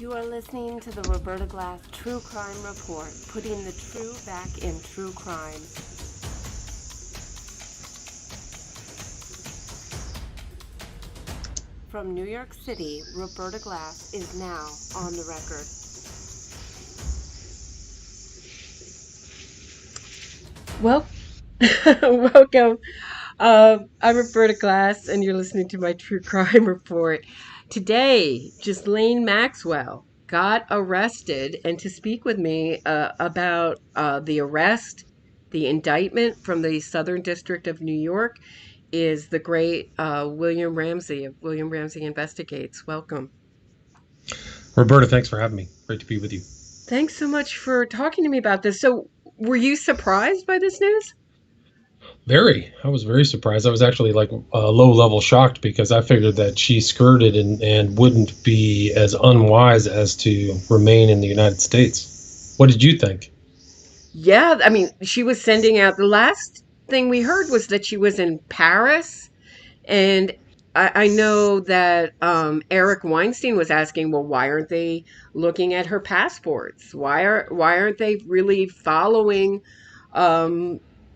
You are listening to the Roberta Glass True Crime Report, putting the true back in true crime. From New York City, Roberta Glass is now on the record. Well, welcome. I'm Roberta Glass, and you're listening to my True Crime Report. Today, Ghislaine Maxwell got arrested, and to speak with me about the arrest, the indictment from the Southern District of New York, is the great William Ramsey of William Ramsey Investigates. Welcome. Roberta, thanks for having me. Great to be with you. Thanks so much for talking to me about this. So, were you surprised by this news? Very. I was very surprised. I was actually low-level shocked because I figured that she skirted and wouldn't be as unwise as to remain in the United States. What did you think? Yeah, I mean, she was sending out, the last thing we heard was that she was in Paris, and I know that Eric Weinstein was asking, well, why aren't they looking at her passports? Why aren't they really following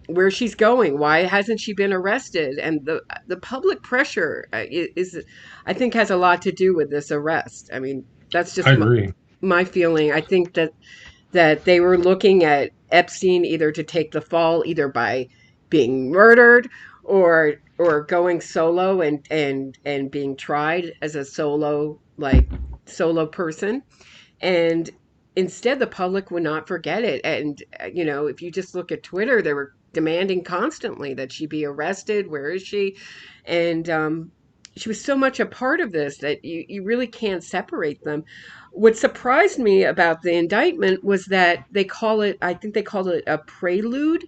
where she's going? Why hasn't she been arrested? And the public pressure is, I think, has a lot to do with this arrest. I mean, that's just I agree. my feeling. I think that they were looking at Epstein either to take the fall, either by being murdered or going solo and being tried as a solo person. And instead, the public would not forget it. And, if you just look at Twitter, they were demanding constantly that she be arrested. Where is she? And she was so much a part of this that you really can't separate them. What surprised me about the indictment was that I think they called it a prelude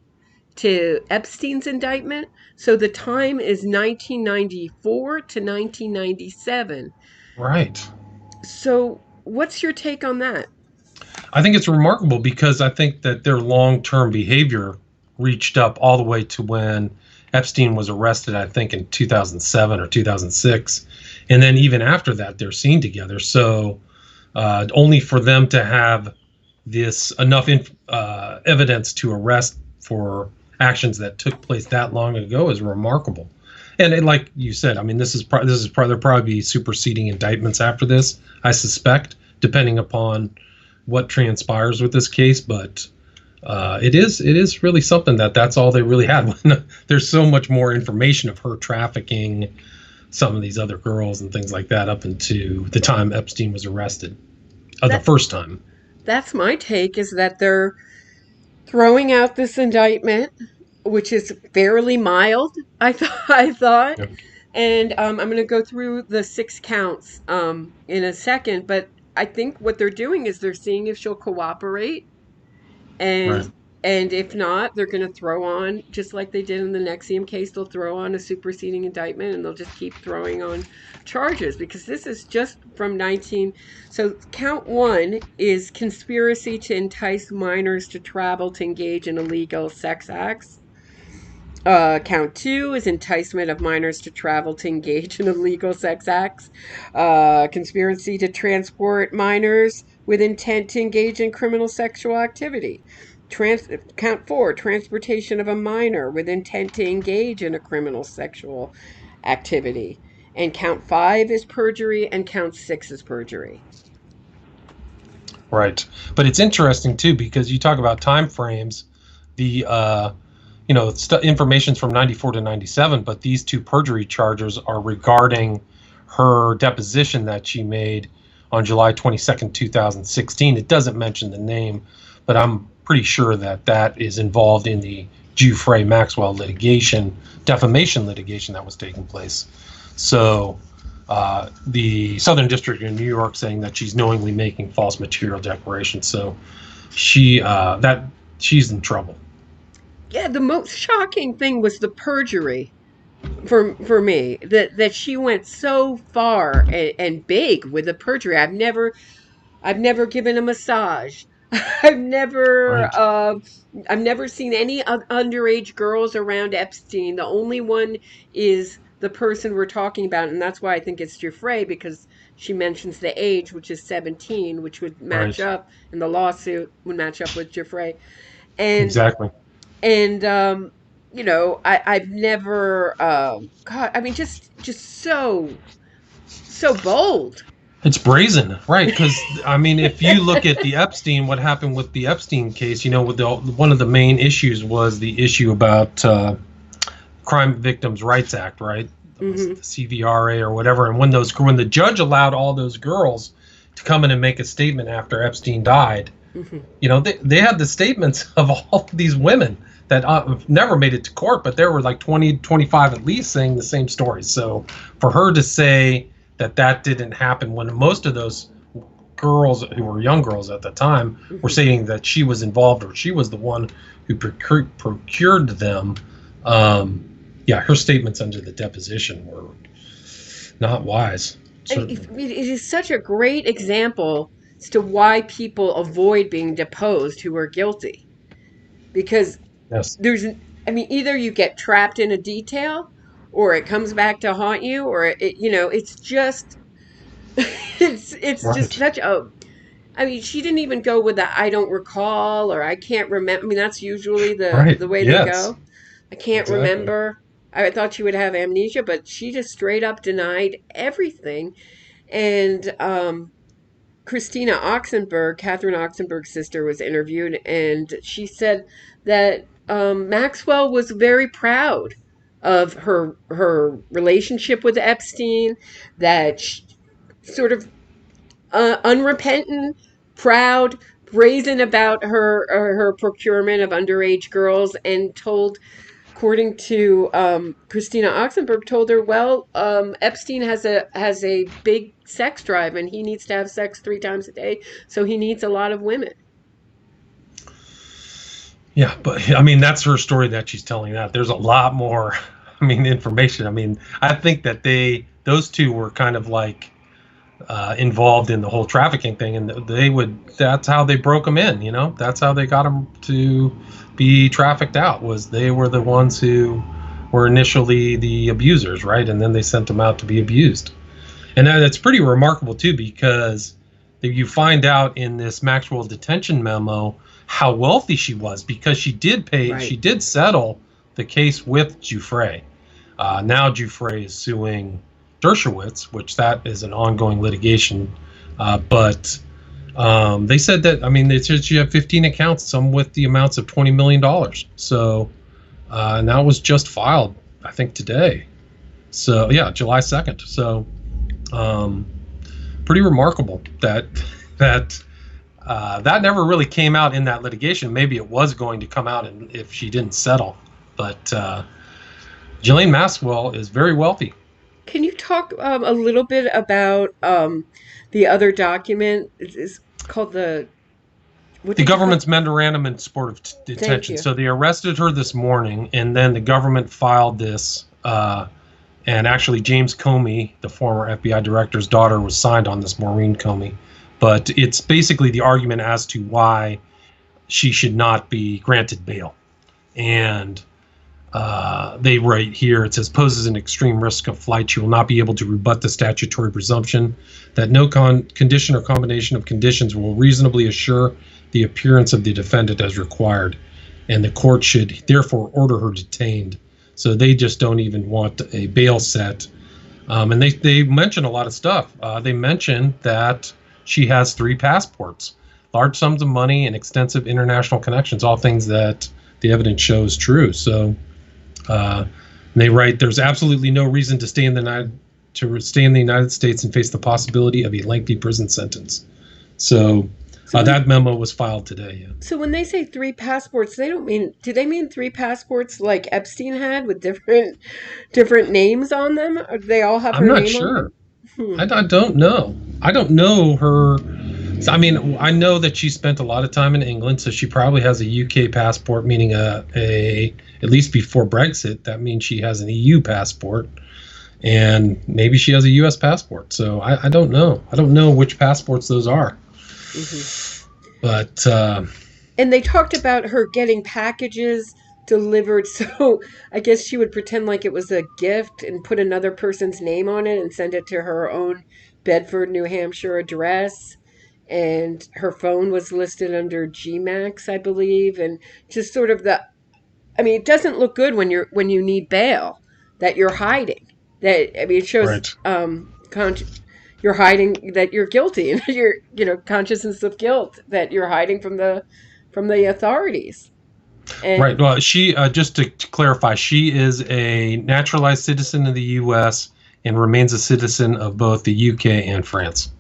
to Epstein's indictment. So the time is 1994 to 1997. Right. So what's your take on that? I think it's remarkable because I think that their long-term behavior reached up all the way to when Epstein was arrested, I think in 2007 or 2006. And then even after that, they're seen together. So only for them to have this enough evidence to arrest for actions that took place that long ago is remarkable. And like you said, I mean, there'll probably be superseding indictments after this, I suspect, depending upon what transpires with this case. But it is really something that's all they really had. There's so much more information of her trafficking some of these other girls and things like that up into the time Epstein was arrested, the first time. That's my take, is that they're throwing out this indictment, which is fairly mild, I thought. Yep. And I'm going to go through the 6 counts in a second, but I think what they're doing is they're seeing if she'll cooperate. And if not, they're going to throw on, just like they did in the Nexium case, they'll throw on a superseding indictment, and they'll just keep throwing on charges, because this is just from 19. So count 1 is conspiracy to entice minors to travel to engage in illegal sex acts. Count 2 is enticement of minors to travel to engage in illegal sex acts. Conspiracy to transport minors with intent to engage in criminal sexual activity. Count 4, transportation of a minor with intent to engage in a criminal sexual activity. And count 5 is perjury, and count 6 is perjury. Right. But it's interesting, too, because you talk about time frames. The information's from 94 to 97, but these 2 perjury charges are regarding her deposition that she made on July 22nd, 2016. It doesn't mention the name, but I'm pretty sure that is involved in the Ghislaine Maxwell defamation litigation that was taking place. So the Southern District of New York saying that she's knowingly making false material declarations. So she's in trouble. Yeah, the most shocking thing was the perjury for me, that she went so far and big with the perjury. I've never given a massage. I've never seen any underage girls around Epstein. The only one is the person we're talking about, and that's why I think it's Giuffre, because she mentions the age, which is 17, which would match Right. up, and the lawsuit would match up with Giuffre. And Exactly. and I've never God, I mean, just so bold. It's brazen, right? Because I mean, if you look at the Epstein, what happened with the Epstein case, with one of the main issues was the issue about Crime Victims' Rights Act, right? Mm-hmm. The CVRA or whatever. And when the judge allowed all those girls to come in and make a statement after Epstein died, Mm-hmm. they had the statements of all these women that never made it to court, but there were like 20, 25 at least saying the same story. So for her to say that didn't happen when most of those girls who were young girls at the time were saying that she was involved or she was the one who procured them. Her statements under the deposition were not wise. It is such a great example as to why people avoid being deposed who are guilty. Because Yes. either you get trapped in a detail or it comes back to haunt you, or it's just, it's Right. just such a, she didn't even go with the "I don't recall" or "I can't remember." That's usually the way they go. I can't remember. I thought she would have amnesia, but she just straight up denied everything. And Christina Oxenberg, Catherine Oxenberg's sister, was interviewed, and she said that Maxwell was very proud of her relationship with Epstein, that she, sort of unrepentant, proud, brazen about her procurement of underage girls, and told, according to Christina Oxenberg, told her, well, Epstein has a big sex drive, and he needs to have sex 3 times a day, so he needs a lot of women. Yeah, but that's her story that she's telling. That there's a lot more, information. I think that those two were kind of like involved in the whole trafficking thing, and that's how they broke them in. That's how they got them to be trafficked out, was they were the ones who were initially the abusers, right? And then they sent them out to be abused. And that's pretty remarkable too, because you find out in this Maxwell detention memo how wealthy she was, because she did pay, right. She did settle the case with Giuffre. Now Giuffre is suing Dershowitz, which that is an ongoing litigation. But they said that, they said she had 15 accounts, some with the amounts of $20 million. So, and that was just filed, I think, today. So, yeah, July 2nd. So, pretty remarkable that never really came out in that litigation. Maybe it was going to come out if she didn't settle. But Ghislaine Maxwell is very wealthy. Can you talk a little bit about the other document? It's called the government's memorandum in support of detention. So they arrested her this morning, and then the government filed this. And actually, James Comey, the former FBI director's daughter, was signed on this, Maureen Comey. But it's basically the argument as to why she should not be granted bail. And they write here, it says, poses an extreme risk of flight. She will not be able to rebut the statutory presumption that no condition or combination of conditions will reasonably assure the appearance of the defendant as required. And the court should therefore order her detained. So they just don't even want a bail set. And they mention a lot of stuff. They mention that she has 3 passports, large sums of money, and extensive international connections, all things that the evidence shows true. So they write, there's absolutely no reason to stay in the United States and face the possibility of a lengthy prison sentence. So that memo was filed today. Yeah. So when they say 3 passports, do they mean 3 passports like Epstein had with different names on them? Or do they all have her name on them? I'm not sure. I don't know. I don't know her. I know that she spent a lot of time in England, so she probably has a UK passport, meaning at least before Brexit, that means she has an EU passport, and maybe she has a US passport. So I don't know. I don't know which passports those are. Mm-hmm. But and they talked about her getting packages delivered, so I guess she would pretend like it was a gift and put another person's name on it and send it to her own Bedford, New Hampshire address, and her phone was listed under GMAX, I believe, and just sort of I mean, it doesn't look good when you need bail that you're hiding. That I mean, it shows Right. you're hiding that you're guilty and you're consciousness of guilt that you're hiding from the authorities. And Right. Well, she just to clarify, she is a naturalized citizen of the U.S. and remains a citizen of both the U.K. and France.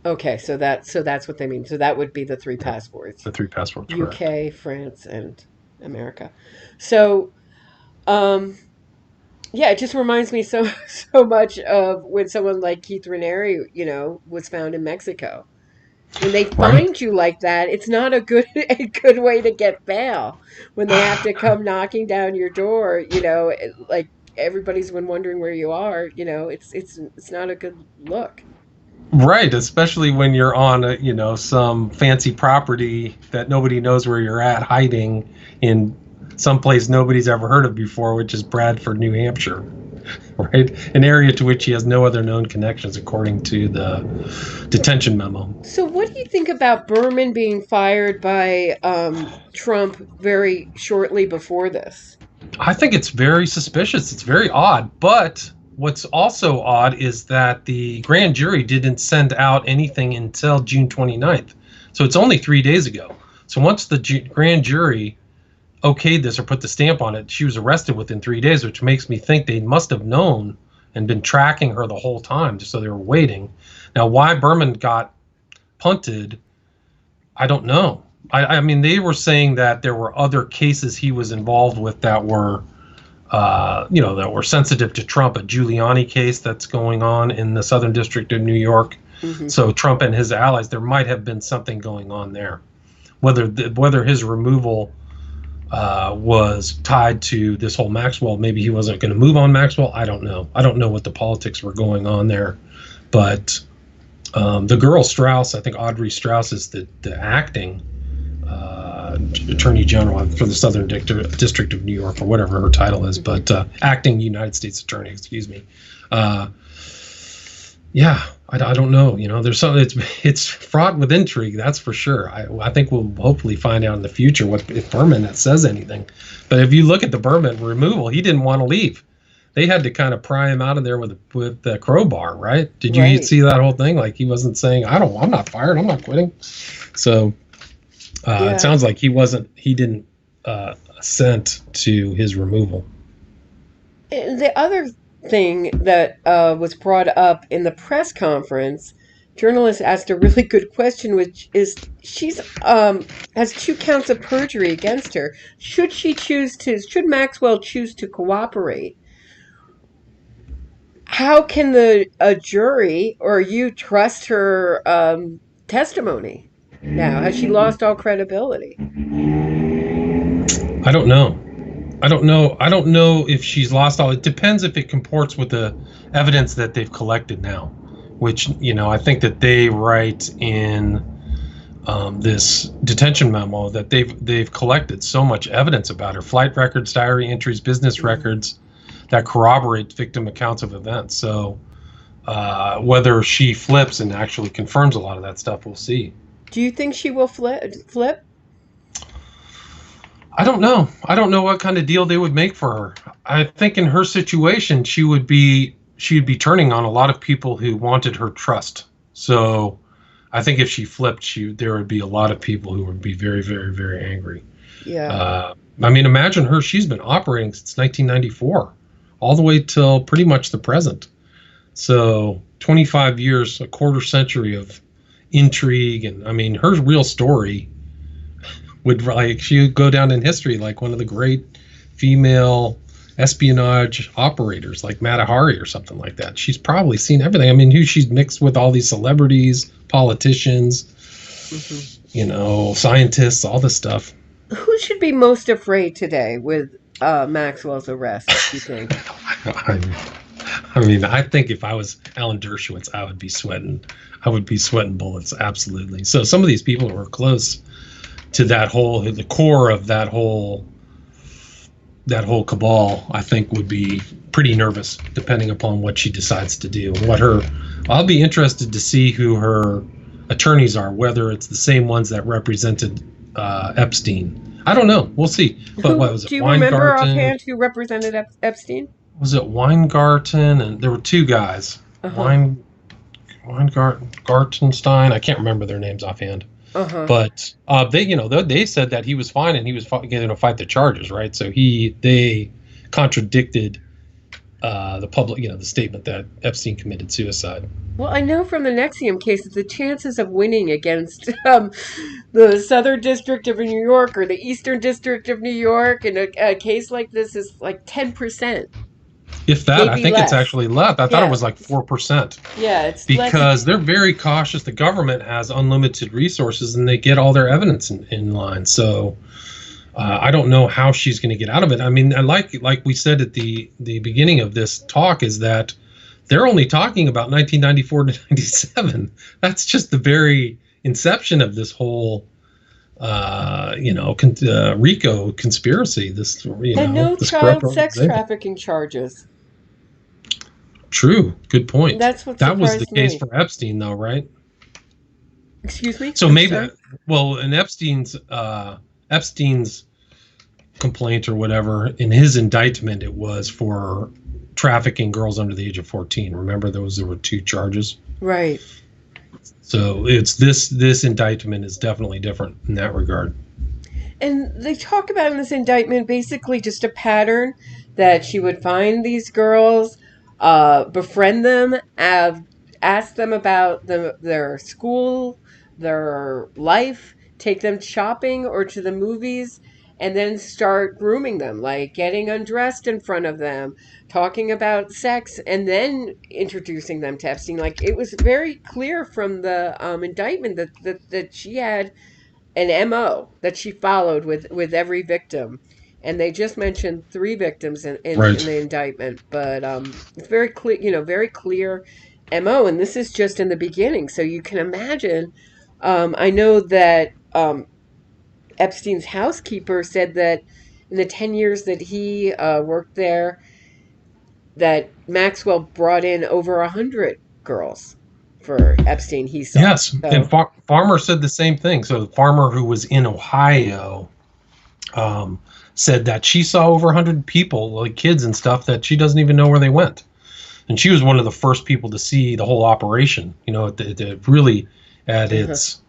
okay, so that's what they mean. So that would be the three passports: The 3 passports. Correct. UK, France, and America. So, um, yeah, it just reminds me so much of when someone like Keith Raniere, was found in Mexico. When they Right. find you like that, it's not a good way to get bail. When they have to come knocking down your door, like everybody's been wondering where you are. It's not a good look. Right, especially when you're on some fancy property that nobody knows where you're at, hiding in someplace nobody's ever heard of before, which is Bradford, New Hampshire. Right, an area to which he has no other known connections, according to the detention memo. So, what do you think about Berman being fired by Trump very shortly before this? I think it's very suspicious. It's very odd. But what's also odd is that the grand jury didn't send out anything until June 29th. So it's only 3 days ago. So once the grand jury okayed this or put the stamp on it, she was arrested within 3 days, which makes me think they must have known and been tracking her the whole time, just so they were waiting. Now, why Berman got punted, I don't know. I mean, they were saying that there were other cases he was involved with that were, that were sensitive to Trump. A Giuliani case that's going on in the Southern District of New York. Mm-hmm. So Trump and his allies, there might have been something going on there. Whether his removal was tied to this whole Maxwell, maybe he wasn't going to move on Maxwell. I don't know. I don't know what the politics were going on there, but the girl Strauss, I think Audrey Strauss is the acting Attorney General for the Southern District of New York, or whatever her title is, but acting United States Attorney, excuse me. Yeah, I don't know. There's something. It's fraught with intrigue, that's for sure. I think we'll hopefully find out in the future if Berman says anything. But if you look at the Berman removal, he didn't want to leave. They had to kind of pry him out of there with the crowbar, right? Did you Right. see that whole thing? Like, he wasn't saying, I'm not fired, I'm not quitting. So Yeah. it sounds like he didn't assent to his removal. And the other thing that was brought up in the press conference, journalists asked a really good question, which is she's has 2 counts of perjury against her. Should Maxwell choose to cooperate? How can a jury or you trust her testimony now? Has she lost all credibility? I don't know. I don't know if she's lost all. It depends if it comports with the evidence that they've collected now, which, I think that they write in this detention memo that they've collected so much evidence about her: flight records, diary entries, business records that corroborate victim accounts of events. So whether she flips and actually confirms a lot of that stuff, we'll see. Do you think she will flip? I don't know. I don't know what kind of deal they would make for her. I think in her situation, she'd be turning on a lot of people who wanted her trust. So I think if she flipped, there would be a lot of people who would be very, very, very angry. Yeah. I mean, imagine her. She's been operating since 1994, all the way till pretty much the present. So 25 years, a quarter century of intrigue. And I mean, her real story she would go down in history like one of the great female espionage operators, like Mata Hari or something like that. She's probably seen everything. I mean, she's mixed with all these celebrities, politicians, scientists, all this stuff. Who should be most afraid today with Maxwell's arrest, do you think? I mean, I think if I was Alan Dershowitz, I would be sweating bullets, absolutely. So some of these people who are close to the core of that whole cabal, I think would be pretty nervous, depending upon what she decides to do, what her I'll be interested to see who her attorneys are, whether it's the same ones that represented Epstein. I don't know. We'll see. But what was it? Do you remember Weingarten? offhand who represented Epstein? Was it Weingarten? And there were two guys. Uh-huh. Weingartenstein. I can't remember their names offhand. Uh-huh. But they said that he was fine and he was going to fight the charges, right? So they contradicted the public, the statement that Epstein committed suicide. Well, I know from the Nexium case that the chances of winning against the Southern District of New York or the Eastern District of New York in a case like this is like 10%. If that, Maybe I think less. it's actually less. I thought it was like 4%. Yeah, it's because they're very cautious. The government has unlimited resources and they get all their evidence in line. So I don't know how she's going to get out of it. I mean, like we said at the beginning of this talk, is that they're only talking about 1994 to 97. That's just the very inception of this whole RICO conspiracy. This and no child sex trafficking charges. True. Good point. That was the case for Epstein, though, right? Excuse me? So in Epstein's complaint or whatever, in his indictment, it was for trafficking girls under the age of 14. Remember, there were two charges? Right. So it's this indictment is definitely different in that regard. And they talk about in this indictment basically just a pattern that she would find these girls, befriend them, ask them about their school, their life, take them shopping or to the movies, and then start grooming them, like getting undressed in front of them, talking about sex, and then introducing them to Epstein. Like, it was very clear from the indictment that she had an MO that she followed with every victim. And they just mentioned 3 victims in the indictment, but it's very clear, very clear MO. And this is just in the beginning, so you can imagine. I know that Epstein's housekeeper said that in the 10 years that he worked there, that Maxwell brought in over 100 girls for Epstein. He saw. Yes, so. And Farmer said the same thing. So the farmer who was in Ohio said that she saw over 100 people, like kids and stuff, that she doesn't even know where they went. And she was one of the first people to see the whole operation, really at its,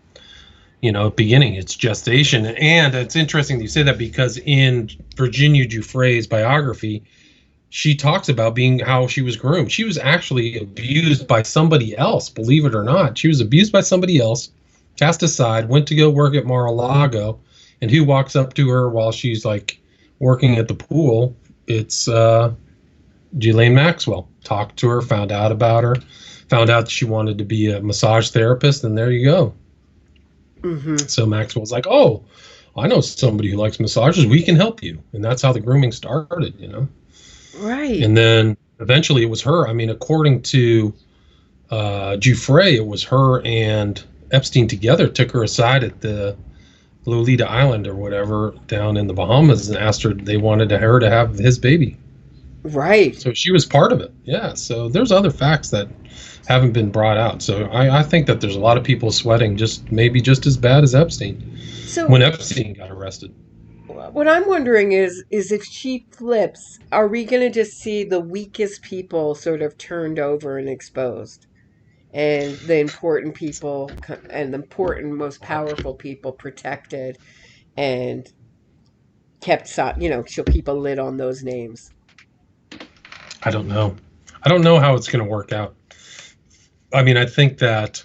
beginning, its gestation. And it's interesting that you say that, because in Virginia Giuffre's biography, she talks about how she was groomed. She was actually abused by somebody else, believe it or not. She was abused by somebody else, cast aside, went to go work at Mar-a-Lago, and who walks up to her while she's like working at the pool? It's Ghislaine Maxwell. Talked to her, found out about her, found out that she wanted to be a massage therapist, and there you go. Mm-hmm. So Maxwell's like, "Oh, I know somebody who likes massages. We can help you." And that's how the grooming started, Right. And then eventually it was her. I mean, according to Giuffre, it was her and Epstein together took her aside at the Lolita Island or whatever down in the Bahamas and asked her they wanted her to have his baby. Right. So she was part of it. Yeah. So there's other facts that haven't been brought out. So I think that there's a lot of people sweating maybe just as bad as Epstein. So when Epstein got arrested. What I'm wondering is if she flips, are we going to just see the weakest people sort of turned over and exposed, and the important people and the important, most powerful people protected and kept, she'll keep a lid on those names? I don't know. I don't know how it's going to work out. I mean, I think that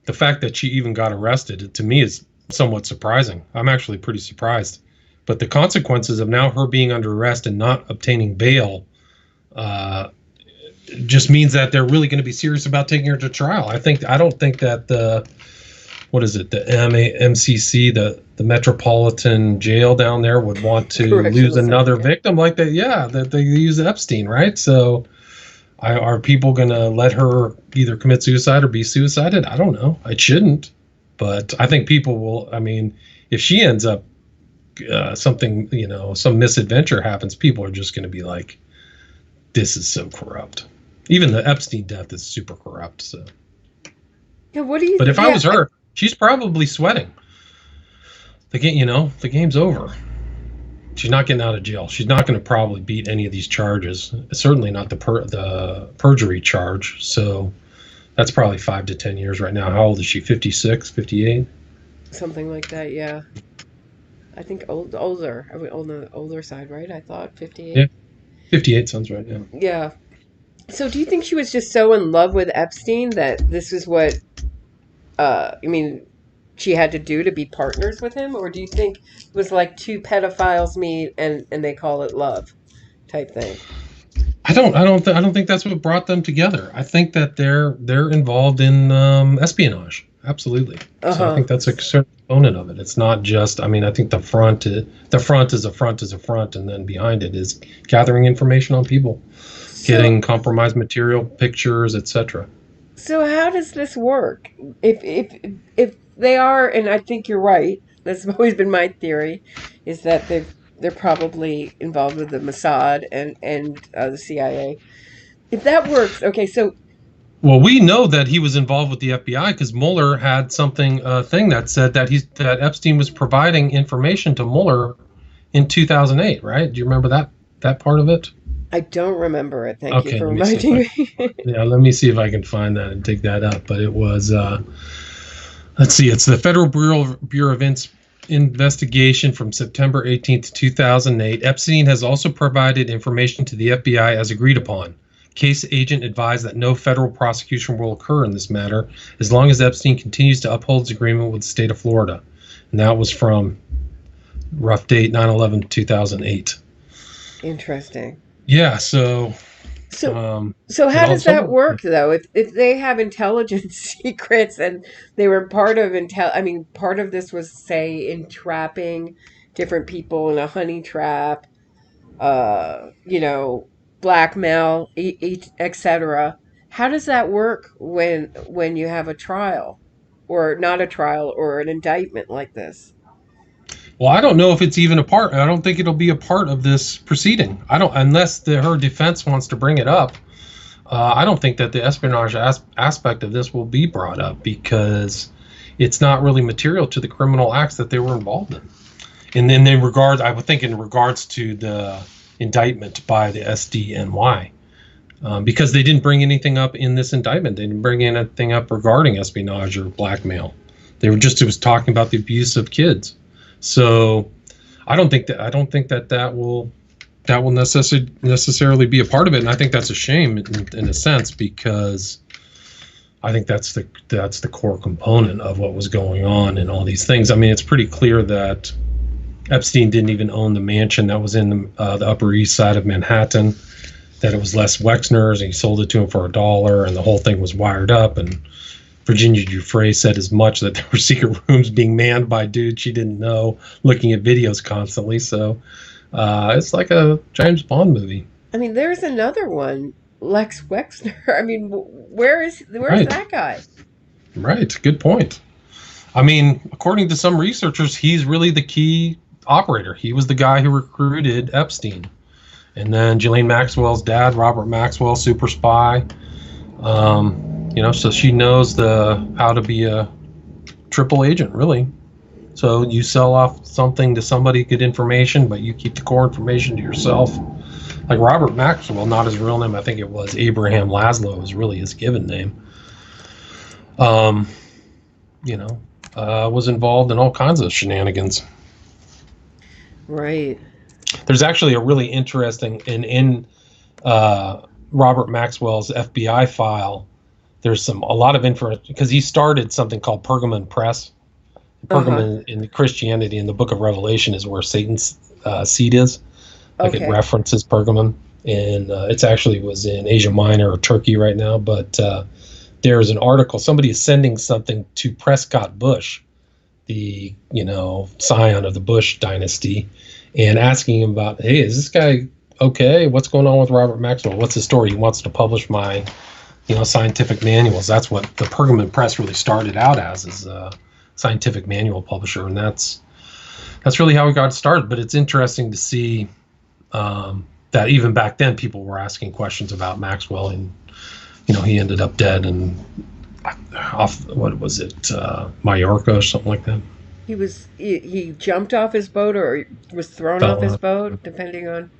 the fact that she even got arrested, to me, is somewhat surprising. I'm actually pretty surprised. But the consequences of now her being under arrest and not obtaining bail just means that they're really going to be serious about taking her to trial. I don't think that the MCC, the Metropolitan Jail down there, would want to lose another victim like that. Yeah, that they use Epstein, right? So are people going to let her either commit suicide or be suicided? I don't know. I shouldn't. But I think people will. I mean, if she ends up something, some misadventure happens, people are just going to be like, this is so corrupt. Even the Epstein death is super corrupt. So, Yeah, what do you? but if I Yeah, was her, she's probably sweating. The game, the game's over. She's not getting out of jail. She's not going to probably beat any of these charges. Certainly not the perjury charge. So that's probably 5 to 10 years right now. How old is she? 56, 58? something like that. Yeah, I think older. I mean, on the older side, right? I thought Yeah, 58. 58 sounds right. Yeah. Yeah. So, do you think she was just so in love with Epstein that this is what? I mean, she had to do to be partners with him, or do you think it was like two pedophiles meet and they call it love type thing? I don't think that's what brought them together. I think that they're involved in espionage. Absolutely. Uh So I huh. think that's a certain component of it. It's not just. I mean, I think the front is a front, and then behind it is gathering information on people, So getting compromised material, pictures, etc. So how does this work? If they are, and I think you're right. That's always been my theory, is that they're probably involved with the Mossad and the CIA. If that works, okay. So Well, we know that he was involved with the FBI because Mueller had something thing that said that Epstein was providing information to Mueller in 2008. Right? Do you remember that part of it? I don't remember it. Thank you Okay, for let me see if reminding I me. yeah, let me see if I can find that and dig that up. But it was let's see, it's the Federal Bureau of Investigation from September 18th, 2008. Epstein has also provided information to the FBI as agreed upon. Case agent advised that no federal prosecution will occur in this matter as long as Epstein continues to uphold his agreement with the state of Florida. And that was from rough date 9/11/2008. Interesting. Yeah, so So um, so it how all does that some work though? If they have intelligence secrets and they were part of I mean part of this was say entrapping different people in a honey trap, you know, blackmail, etc. How does that work when you have a trial or not a trial or an indictment like this? Well, I don't know if it's even a part. I don't think it'll be a part of this proceeding. I don't, unless her defense wants to bring it up. I don't think that the espionage aspect of this will be brought up because it's not really material to the criminal acts that they were involved in. And then in regards, I would think in regards to the indictment by the SDNY, because they didn't bring anything up in this indictment. They didn't bring anything up regarding espionage or blackmail. It was talking about the abuse of kids. So I don't think that will necessarily be a part of it, and I think that's a shame in a sense because I think that's the core component of what was going on in all these things. I mean, it's pretty clear that Epstein didn't even own the mansion that was in the Upper East Side of Manhattan. That it was Les Wexner's, and he sold it to him for $1, and the whole thing was wired up. And Virginia Giuffre said as much that there were secret rooms being manned by dudes she didn't know, looking at videos constantly. So it's like a James Bond movie. I mean, there's another one, Lex Wexner. I mean, where's Right, that guy? right. Good point. I mean, according to some researchers, he's really the key operator. He was the guy who recruited Epstein. And then Ghislaine Maxwell's dad, Robert Maxwell, super spy. So she knows how to be a triple agent, really. So you sell off something to somebody, good information, but you keep the core information to yourself. Like Robert Maxwell, not his real name, I think it was Abraham Laszlo is really his given name. Um, was involved in all kinds of shenanigans. Right. There's actually a really interesting in Robert Maxwell's FBI file. There's a lot of info because he started something called Pergamon Press. Uh-huh. Pergamon in Christianity in the Book of Revelation is where Satan's seat is. Like it Okay. references Pergamon, and it's actually was in Asia Minor or Turkey right now. But there is an article. Somebody is sending something to Prescott Bush, the scion of the Bush dynasty, and asking him about, hey, is this guy okay? What's going on with Robert Maxwell? What's his story? He wants to publish my scientific manuals. That's what the Pergamon Press really started out as, is a scientific manual publisher, and that's really how we got started. But it's interesting to see that even back then people were asking questions about Maxwell, and he ended up dead and off, what was it, Mallorca or something like that. He jumped off his boat or was thrown Fell off his on. boat, depending on.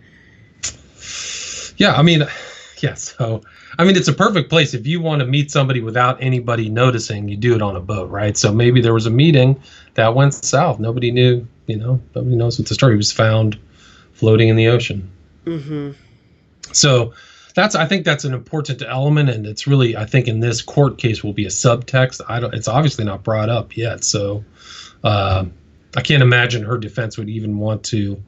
Yeah, I mean, yeah. So, I mean, it's a perfect place if you want to meet somebody without anybody noticing. You do it on a boat, right? So maybe there was a meeting that went south. Nobody knew. Nobody knows what the story. He was found floating in the ocean. Mm-hmm. So I think that's an important element, and it's really, I think in this court case will be a subtext. It's obviously not brought up yet, so I can't imagine her defense would even want to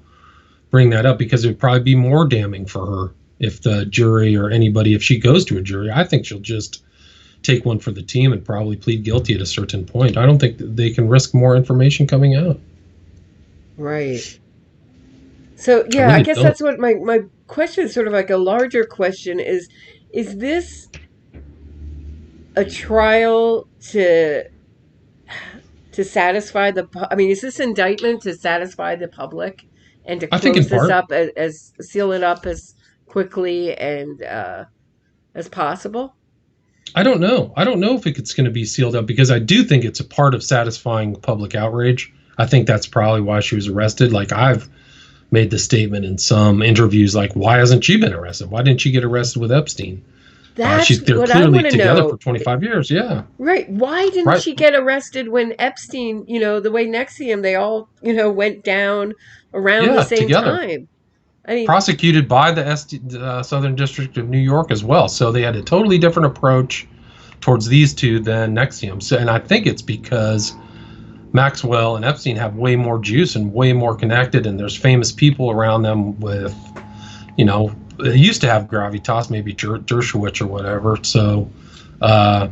bring that up, because it would probably be more damning for her if the jury or anybody, if she goes to a jury. I think she'll just take one for the team and probably plead guilty at a certain point. I don't think they can risk more information coming out. Right. So yeah, I guess that's what my question is, sort of like a larger question is this a trial to satisfy is this indictment to satisfy the public and to close this up as seal it up as quickly and as possible? I don't know if it's going to be sealed up, because I do think it's a part of satisfying public outrage. I think that's probably why she was arrested. Like, I've made the statement in some interviews, like, why hasn't she been arrested? Why didn't she get arrested with Epstein? They're clearly together for 25 years. Yeah. Right. Why didn't she get arrested when Epstein, the way NXIVM, they all, went down around the same time? I mean, prosecuted by the Southern District of New York as well. So they had a totally different approach towards these two than NXIVM. So, and I think it's because Maxwell and Epstein have way more juice and way more connected, and there's famous people around them with, they used to have gravitas, maybe Dershowitz or whatever. So I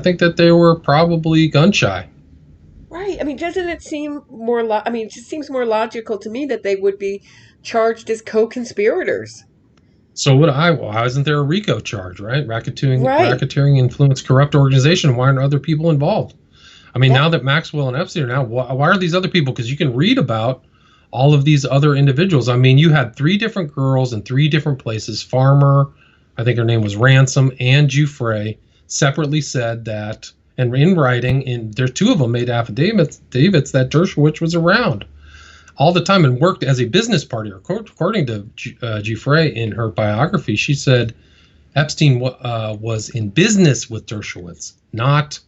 think that they were probably gun shy. Right. I mean, doesn't it seem more it just seems more logical to me that they would be charged as co-conspirators. So why isn't there a RICO charge, right? Racketeering, influence, corrupt organization. Why aren't other people involved? I mean, now that Maxwell and Epstein are now, why are these other people? Because you can read about all of these other individuals. I mean, you had 3 different girls in 3 different places. Farmer, I think her name was Ransom, and Giuffre separately said that, and in writing, there's 2 of them made affidavits that Dershowitz was around all the time and worked as a business partner. According to Giuffre in her biography, she said Epstein was in business with Dershowitz, not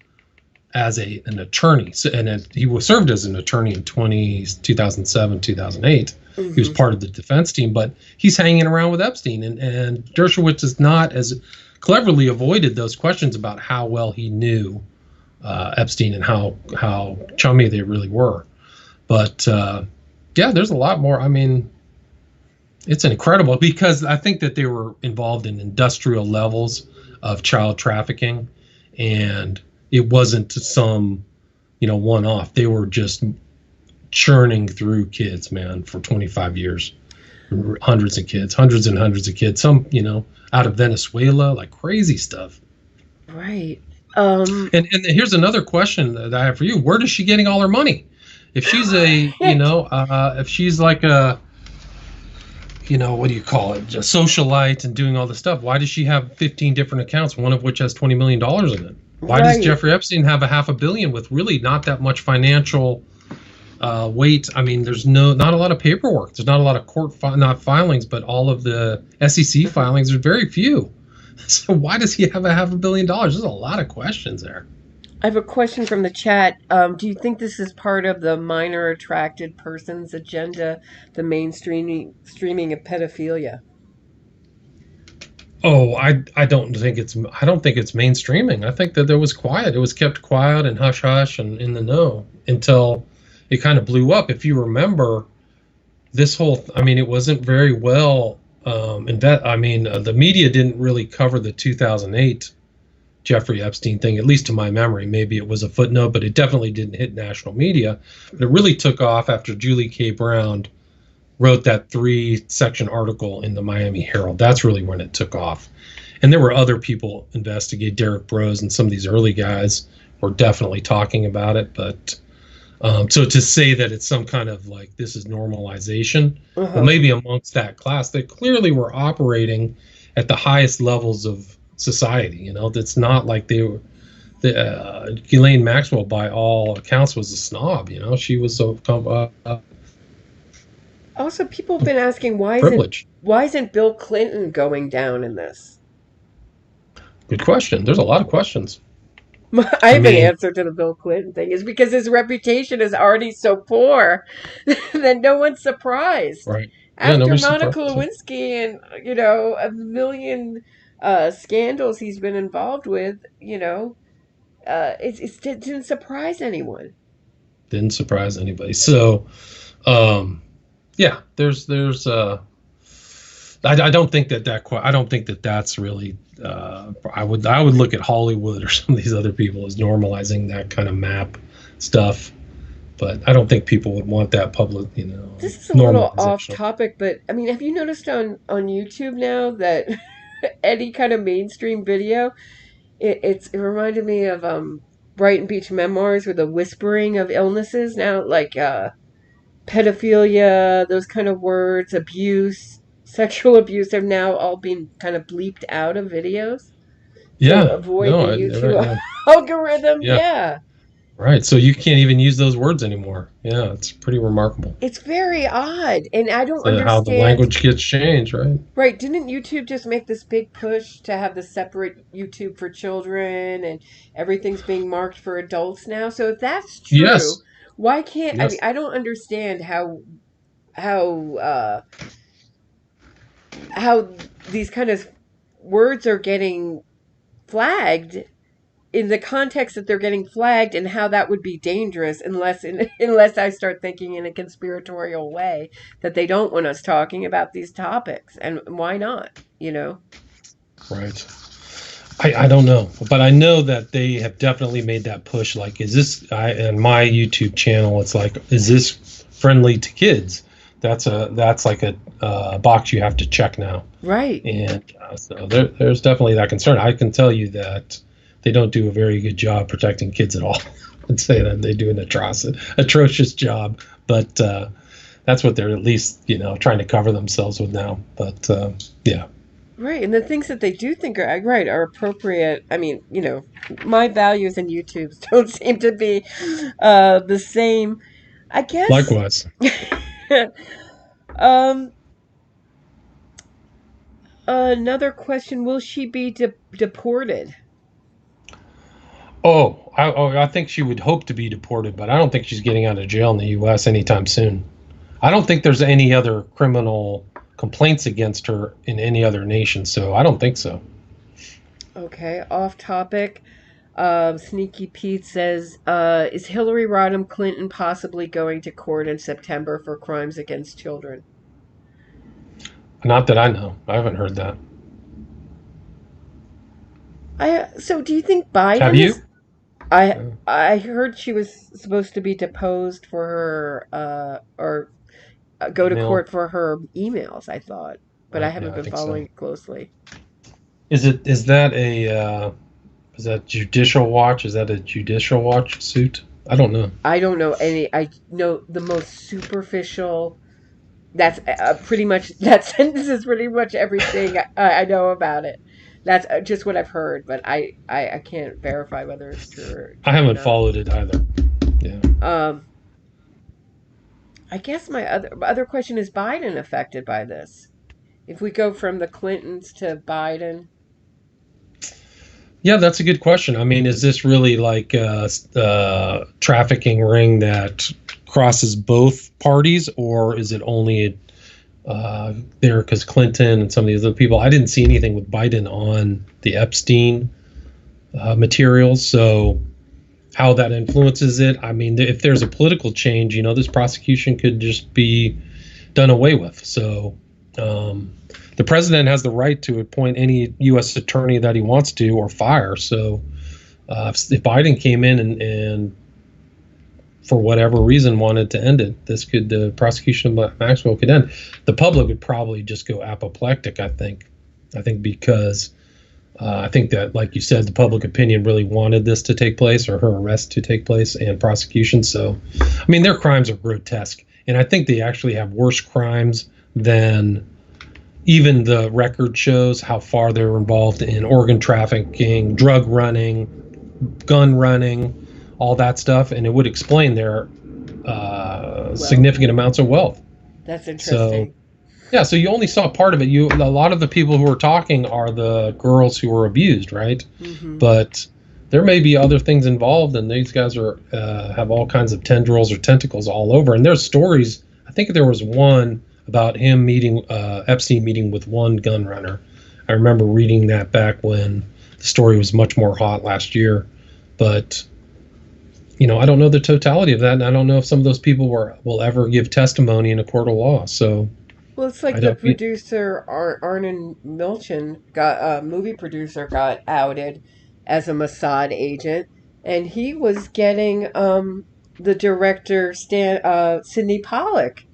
as an attorney. So, and he was served as an attorney in 2007, 2008. Mm-hmm. He was part of the defense team, but he's hanging around with Epstein. And Dershowitz is not as cleverly avoided those questions about how well he knew Epstein and how chummy they really were. But yeah, there's a lot more. I mean, it's incredible, because I think that they were involved in industrial levels of child trafficking, and it wasn't some, one-off. They were just churning through kids, man, for 25 years. Hundreds and hundreds of kids. Some, out of Venezuela, like crazy stuff. Right. And here's another question that I have for you. Where is she getting all her money? If she's if she's like a, what do you call it, a socialite and doing all this stuff, why does she have 15 different accounts, one of which has $20 million in it? Why does Jeffrey Epstein have $500 million with really not that much financial weight? I mean, there's not a lot of paperwork. There's not a lot of court not filings, but all of the SEC filings, there's very few. So why does he have $500 million? There's a lot of questions there. I have a question from the chat. Do you think this is part of the minor attracted persons agenda, the mainstreaming of pedophilia? Oh, I don't think it's mainstreaming. I think that there was quiet. It was kept quiet and hush hush and in the know until it kind of blew up. If you remember, this whole, it wasn't very well the media didn't really cover the 2008 Jeffrey Epstein thing, at least to my memory. Maybe it was a footnote, but it definitely didn't hit national media. But it really took off after Julie K. Brown wrote that 3-section article in the Miami Herald. That's really when it took off. And there were other people investigate. Derek Brose and some of these early guys were definitely talking about it. But So to say that it's some kind of like this is normalization, Uh-huh. well, maybe amongst that class that clearly were operating at the highest levels of society. You know, that's not like they were. Ghislaine Maxwell, by all accounts, was a snob. You know, she was so Also, people have been asking privileged. why isn't Bill Clinton going down in this? Good question. There's a lot of questions. I I have an mean, answer to the Bill Clinton thing. Is because his reputation is already so poor that no one's surprised. right? Yeah, After nobody's Monica surprised. Lewinsky and a million scandals he's been involved with, it didn't surprise anyone. Didn't surprise anybody. So, yeah, I don't think I don't think that that's really. I would look at Hollywood or some of these other people as normalizing that kind of map stuff, but I don't think people would want that public, This is a little off normalization. topic, but I mean, have you noticed on YouTube now that any kind of mainstream video, it reminded me of Brighton Beach Memoirs with the whispering of illnesses now, like pedophilia, those kind of words, abuse, sexual abuse are now all being kind of bleeped out of videos to Yeah, avoid no, the right, YouTube yeah, algorithm. yeah, Yeah. right. So you can't even use those words anymore. Yeah, it's pretty remarkable. It's very odd, and I don't So how the understand. language gets changed, right? Right, didn't YouTube just make this big push to have the separate YouTube for children and everything's being marked for adults now? So if that's true, Yes, why can't I mean yes. I don't understand how how these kind of words are getting flagged in the context that they're getting flagged and how that would be dangerous unless I start thinking in a conspiratorial way that they don't want us talking about these topics and why not, Right. I don't know, but I know that they have definitely made that push. Like, is this on my YouTube channel? It's like, is this friendly to kids? That's like a box you have to check now, Right. and so there's definitely that concern. I can tell you that they don't do a very good job protecting kids at all. I'd say that they do an atrocious job, but that's what they're at least trying to cover themselves with now. But yeah. Right, and the things that they do think are right are appropriate. I mean, my values and YouTube's don't seem to be the same. I guess. Likewise. um, Another question: will she be deported? I think she would hope to be deported, but I don't think she's getting out of jail in the U.S. anytime soon. I don't think there's any other criminal complaints against her in any other nation, so I don't think so. Okay, off topic. Sneaky Pete says, "Is Hillary Rodham Clinton possibly going to court in September for crimes against children?" Not that I know. I haven't heard that. So do you think Have Biden is? you? I Yeah. I heard she was supposed to be deposed for her or go to Email. court for her emails. I thought, but I Right. haven't Yeah, I been think so. following it closely. Is that judicial watch? Is that a judicial watch suit? I don't know. I don't know any. I know the most superficial. That's pretty much that sentence is pretty much everything I know about it. That's just what I've heard, but I can't verify whether it's I true or haven't not. followed it either. Yeah. Um, I guess my other question is Biden affected by this? If we go from the Clintons to Biden, Yeah, that's a good question. I mean, is this really like a trafficking ring that crosses both parties, or is it only there because Clinton and some of these other people? I didn't see anything with Biden on the Epstein materials, so how that influences it. I mean, if there's a political change, this prosecution could just be done away with. So the president has the right to appoint any U.S. attorney that he wants to or fire. So if Biden came in and for whatever reason wanted to end it, the prosecution of Maxwell could end. The public would probably just go apoplectic. I think because I think that, like you said, the public opinion really wanted this to take place, or her arrest to take place, and prosecution. So, I mean, their crimes are grotesque. And I think they actually have worse crimes than even the record shows how far they were involved in organ trafficking, drug running, gun running, all that stuff. And it would explain their significant amounts of wealth. That's interesting. So, yeah, so you only saw part of it. A lot of the people who are talking are the girls who were abused, right? Mm-hmm. But there may be other things involved, and these guys are have all kinds of tendrils or tentacles all over. And there's stories. I think there was one about him meeting Epstein meeting with one gun runner. I remember reading that back when the story was much more hot last year. But I don't know the totality of that, and I don't know if some of those people will ever give testimony in a court of law. So. Well, it's like the producer Arnon Milchan movie producer got outed as a Mossad agent, and he was getting the director Sidney Pollack,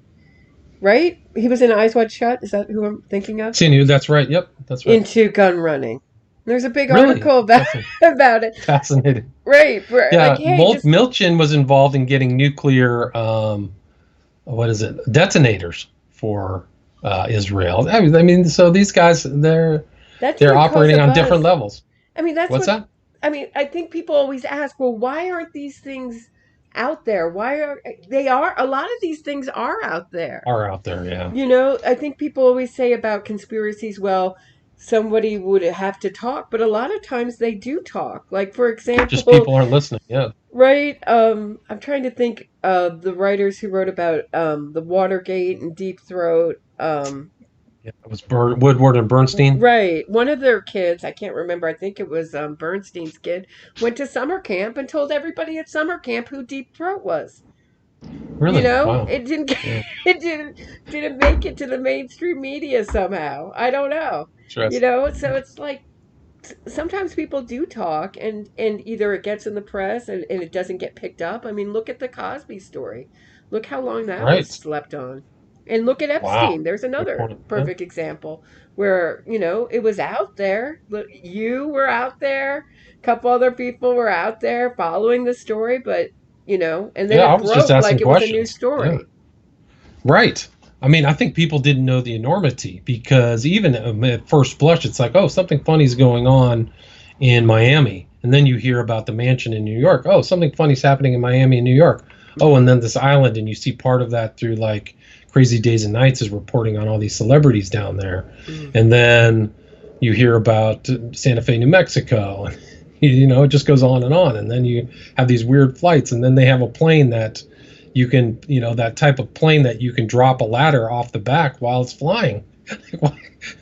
right? He was in Eyes Wide Shut. Is that who I'm thinking of? Sidney, that's right. Yep, that's right. Into gun running. There's a big article about it. Fascinating. Right. Yeah, like, hey, Milchan was involved in getting nuclear, detonators for Israel. I mean, so these guys, they're operating on different levels. I mean, what's that? I mean, I think people always ask, well, why aren't these things out there? A lot of these things are out there. Yeah. I think people always say about conspiracies, well, somebody would have to talk, but a lot of times they do talk. Like, for example, just people aren't listening. Yeah. Right. I'm trying to think of the writers who wrote about the Watergate and Deep Throat. It was Woodward and Bernstein. Right. One of their kids, I can't remember, I think it was Bernstein's kid, went to summer camp and told everybody at summer camp who Deep Throat was. Really? Wow. It didn't didn't make it to the mainstream media somehow. I don't know. So it's like sometimes people do talk and either it gets in the press and it doesn't get picked up. I mean, look at the Cosby story. Look how long that was slept on. And look at Epstein. Wow. There's another perfect example where, it was out there. You were out there. A couple other people were out there following the story, but, and then it broke like it was a new story. Yeah. Right. I mean, I think people didn't know the enormity because even at first blush, it's like, oh, something funny's going on in Miami. And then you hear about the mansion in New York. Oh, something funny's happening in Miami and New York. Oh, and then this island, and you see part of that through like Crazy Days and Nights is reporting on all these celebrities down there. Mm-hmm. And then you hear about Santa Fe, New Mexico. And, it just goes on. And then you have these weird flights. And then they have a plane that you can, that type of plane that you can drop a ladder off the back while it's flying.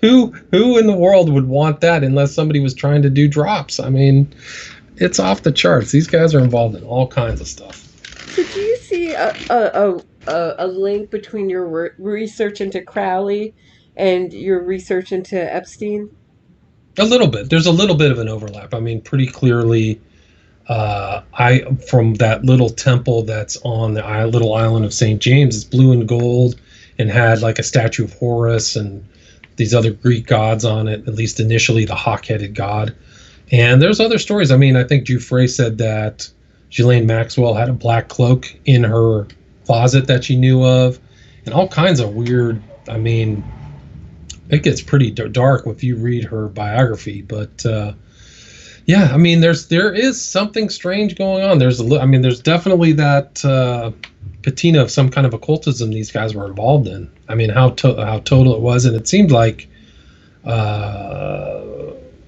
Who in the world would want that unless somebody was trying to do drops? I mean, it's off the charts. These guys are involved in all kinds of stuff. So do you see a link between your research into Crowley and your research into Epstein? A little bit. There's a little bit of an overlap. I mean, pretty clearly, from that little temple that's on the little island of St. James, it's blue and gold and had like a statue of Horus and these other Greek gods on it, at least initially the hawk-headed god. And there's other stories. I mean, I think Giuffre said that Ghislaine Maxwell had a black cloak in her closet that she knew of, and all kinds of weird. I mean, it gets pretty dark if you read her biography. But yeah, I mean, there is something strange going on. There's definitely that patina of some kind of occultism these guys were involved in. I mean, how total it was, and it seemed like.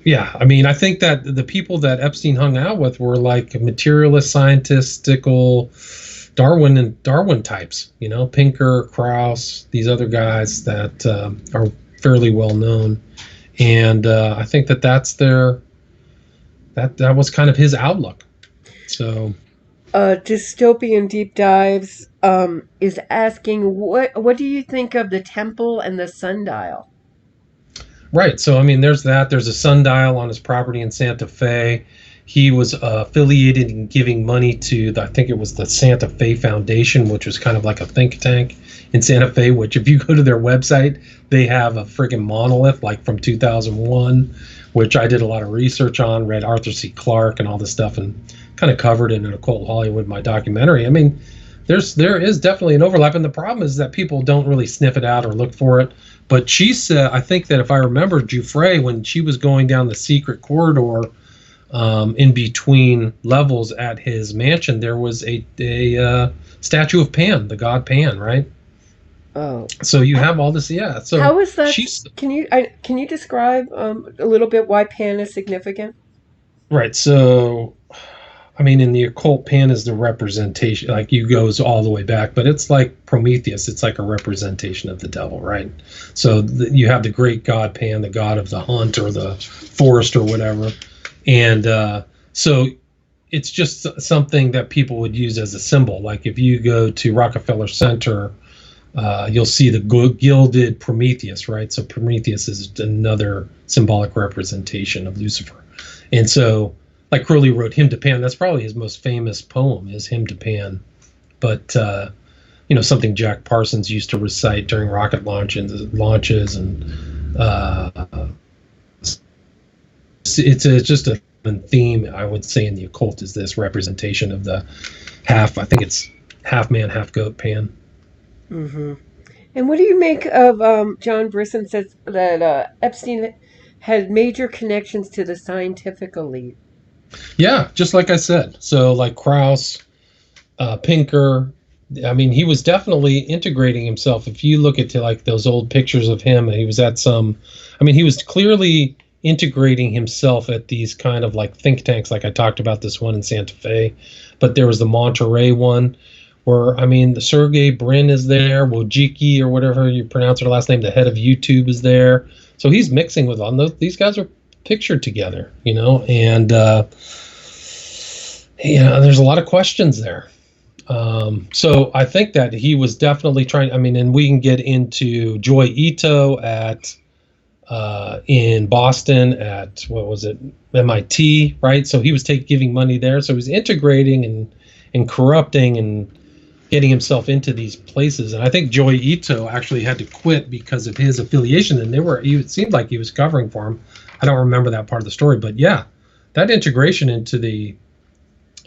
Yeah, I mean, I think that the people that Epstein hung out with were like materialist, scientistical, Darwin types. Pinker, Krauss, these other guys that are fairly well known, and I think that's that was kind of his outlook. So, Dystopian Deep Dives is asking what do you think of the temple and the sundial? Right. So, I mean, there's that. There's a sundial on his property in Santa Fe. He was affiliated in giving money to, I think it was the Santa Fe Foundation, which was kind of like a think tank in Santa Fe, which if you go to their website, they have a friggin' monolith like from 2001 which I did a lot of research on, read Arthur C. Clarke and all this stuff, and kind of covered in Occult Hollywood, my documentary. I mean, there is definitely an overlap, and the problem is that people don't really sniff it out or look for it. But she said, I think that if I remember, Giuffre, when she was going down the secret corridor in between levels at his mansion, there was a statue of Pan, the god Pan, right? Oh. So you have all this, yeah. So how is that? Can you describe a little bit why Pan is significant? Right. So, I mean, in the occult, Pan is the representation. Like, you goes all the way back, but it's like Prometheus. It's like a representation of the devil, right? So you have the great god Pan, the god of the hunt or the forest or whatever, and so it's just something that people would use as a symbol. Like if you go to Rockefeller Center, you'll see the gilded Prometheus, right? So Prometheus is another symbolic representation of Lucifer. And so, like Crowley wrote Hymn to Pan, that's probably his most famous poem, is Hymn to Pan. But, something Jack Parsons used to recite during rocket launches, and it's just a theme, I would say, in the occult, is this representation of the I think it's half man, half goat Pan. Mm-hmm. And what do you make of John Brisson says that Epstein had major connections to the scientific elite? Yeah, just like I said. So like Krauss, Pinker, I mean, he was definitely integrating himself. If you look at like those old pictures of him, he was at he was clearly integrating himself at these kind of like think tanks. Like I talked about this one in Santa Fe, but there was the Monterey one where, the Sergey Brin is there, Wojcicki or whatever you pronounce her last name, the head of YouTube is there. So he's mixing with all those. These guys are pictured together, and there's a lot of questions there. So I think that he was definitely trying. And we can get into Joy Ito in Boston at MIT, right? So he was giving money there. So he was integrating and corrupting and getting himself into these places. And I think Joy Ito actually had to quit because of his affiliation, and it seemed like he was covering for him. I don't remember that part of the story, but yeah, that integration into the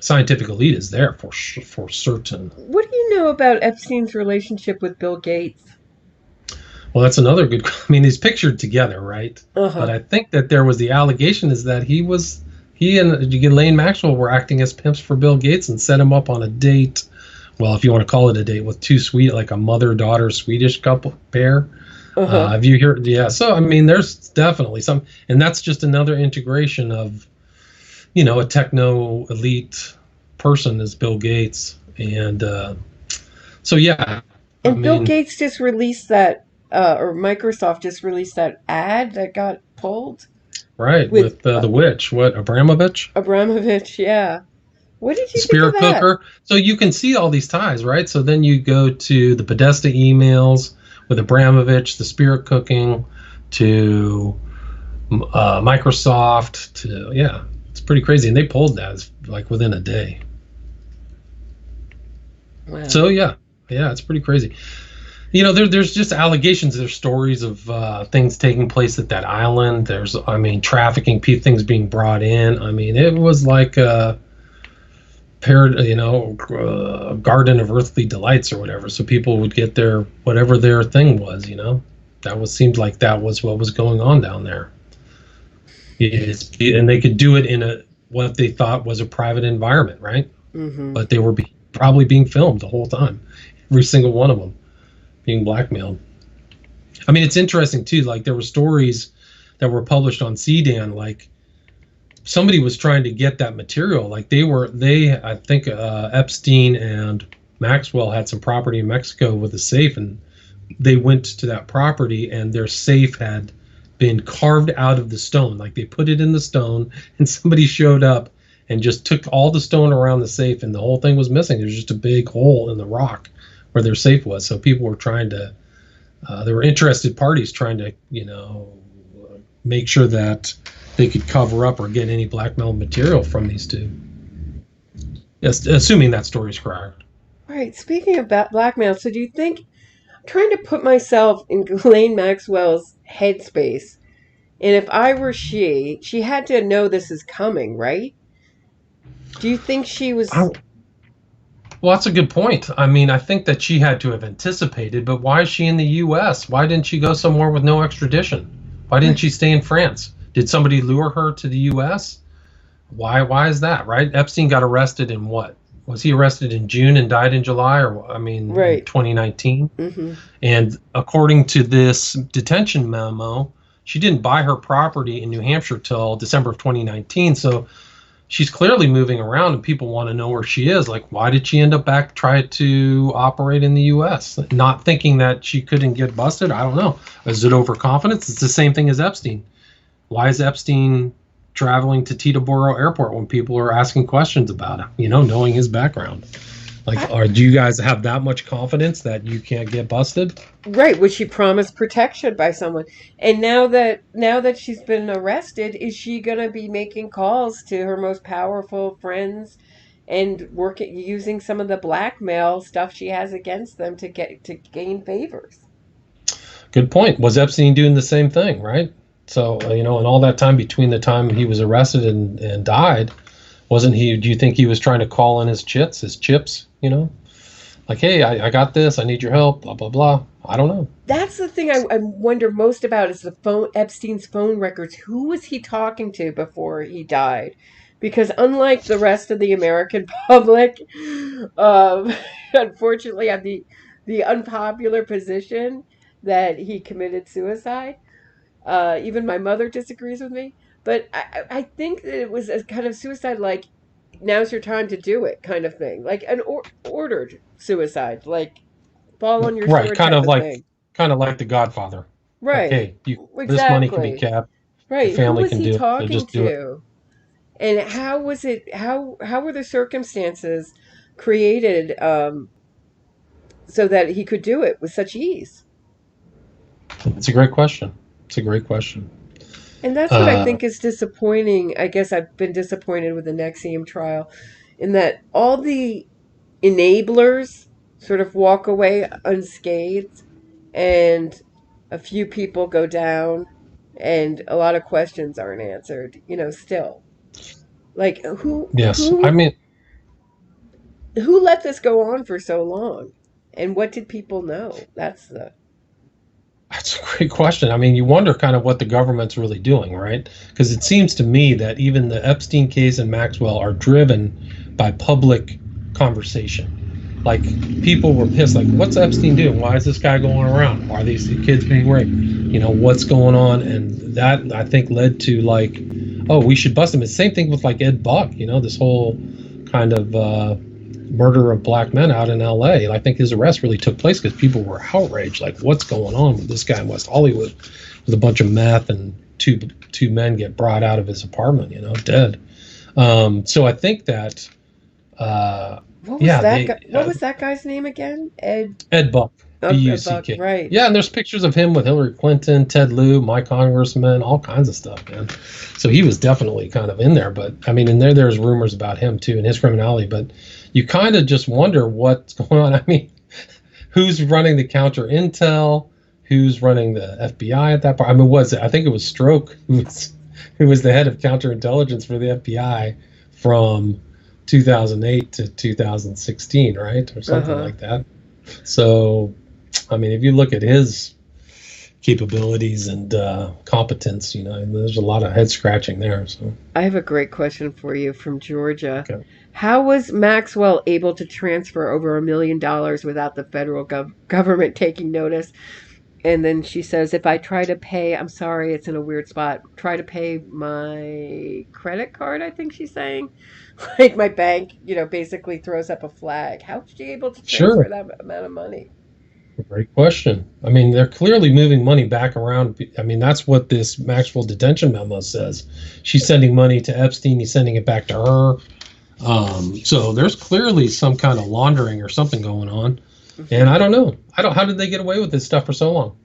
scientific elite is there for certain. What do you know about Epstein's relationship with Bill Gates? Well, that's another good. He's pictured together, right? Uh-huh. But I think that there was the allegation is that he and Ghislaine Maxwell were acting as pimps for Bill Gates and set him up on a date. Well, if you want to call it a date, with like a mother-daughter Swedish pair. Uh-huh. Have you heard? Yeah. So, there's definitely some, and that's just another integration of, a techno-elite person is Bill Gates. And so, yeah. And Bill Gates just released that, or Microsoft just released that ad that got pulled. Right. With the witch. What, Abramovich? Abramovich, yeah. What did you Spirit think of that? Cooker. So you can see all these ties, right? So then you go to the Podesta emails with Abramovich, the spirit cooking, to Microsoft, it's pretty crazy. And they pulled that like within a day. Wow. So yeah, it's pretty crazy. There's just allegations. There's stories of things taking place at that island. There's, trafficking, things being brought in. It was like a garden of earthly delights or whatever. So people would get whatever their thing was. Seemed like that was what was going on down there. And they could do it in what they thought was a private environment, right? Mm-hmm. But they were probably being filmed the whole time, every single one of them being blackmailed. It's interesting too. Like there were stories that were published on CDAN, like somebody was trying to get that material. Like I think Epstein and Maxwell had some property in Mexico with a safe, and they went to that property and their safe had been carved out of the stone. Like they put it in the stone and somebody showed up and just took all the stone around the safe, and the whole thing was missing. There's just a big hole in the rock where their safe was. So people were trying to, there were interested parties trying to, make sure that they could cover up or get any blackmail material from these two. Yes, assuming that story's correct. Right. Speaking of blackmail, so do you think, I'm trying to put myself in Ghislaine Maxwell's headspace, And if I were she had to know this is coming, right? Do you think she was? Well, that's a good point. I mean, I think that she had to have anticipated, but why is she in the U.S.? Why didn't she go somewhere with no extradition? Why didn't she stay in France? Did somebody lure her to the U.S.? Why is that, right? Epstein got arrested in what? Was he arrested in June and died in July, or I mean, in Right. 2019? Mm-hmm. And according to this detention memo, she didn't buy her property in New Hampshire till December of 2019. So she's clearly moving around, and people want to know where she is. Like, why did she end up back try to operate in the U.S.? Not thinking that she couldn't get busted? I don't know. Is it overconfidence? It's the same thing as Epstein. Why is Epstein traveling to Teterboro Airport when people are asking questions about him, knowing his background? Like, do you guys have that much confidence that you can't get busted? Right, which she promised protection by someone. And now that she's been arrested, is she going to be making calls to her most powerful friends and working using some of the blackmail stuff she has against them to gain favors? Good point. Was Epstein doing the same thing, right? So, and all that time between the time he was arrested and died, wasn't he? Do you think he was trying to call in his chips, Like, hey, I got this. I need your help, blah, blah, blah. I don't know. That's the thing I wonder most about is Epstein's phone records. Who was he talking to before he died? Because unlike the rest of the American public, um, unfortunately, have the unpopular position that he committed suicide. Even my mother disagrees with me, but I think that it was a kind of suicide, like now's your time to do it, kind of thing, like an ordered suicide, like fall on your Right, sword kind type of of like thing. kind of like The Godfather. Like, Right. hey, this money can be Exactly. kept. The Right. Who family was can he do it. So talking just do it. to? And how was it how were the circumstances created so that he could do it with such ease? It's a great question. It's a great question. And that's what I Uh, think is disappointing. I guess I've been disappointed with the Nexium trial in that all the enablers sort of walk away unscathed and a few people go down and a lot of questions aren't answered, still. Like yes, I mean, who let this go on for so long? And what did people know? That's the that's a great question. I mean, you wonder kind of what the government's really doing, right? Because it seems to me that even the Epstein case and Maxwell are driven by public conversation. Like, people were pissed. Like, what's Epstein doing? Why is this guy going around? Why are these kids being raped? What's going on? And that, I think, led to like, oh, we should bust him. It's the same thing with like Ed Buck. This whole kind of murder of black men out in L.A. I think his arrest really took place because people were outraged. Like, what's going on with this guy in West Hollywood with a bunch of meth, and two men get brought out of his apartment, dead. So I think that, what was yeah, that guy, what was that guy's name again? Ed Buck, Buck, Buck. right. Yeah, and there's pictures of him with Hillary Clinton, Ted Lieu, my congressman, all kinds of stuff, man. So he was definitely kind of in there. But I mean, and there's rumors about him too and his criminality. But you kind of just wonder what's going on. I mean, who's running the counter intel? Who's running the FBI at that point? I mean, I think it was Stroke who was the head of counterintelligence for the FBI from 2008 to 2016, right, or something like that. So, I mean, if you look at his capabilities and competence, there's a lot of head scratching there. So I have a great question for you from Georgia. okay. How was Maxwell able to transfer over $1 million without the federal government taking notice? And then she says, if I try to pay, I'm sorry, it's in a weird spot, try to pay my credit card, I think she's saying. Like my bank, basically throws up a flag. How was she able to transfer Sure. that amount of money? Great question. I mean, they're clearly moving money back around. I mean, that's what this Maxwell detention memo says. She's sending money to Epstein. He's sending it back to her. So there's clearly some kind of laundering or something going on. And I don't know. How did they get away with this stuff for so long?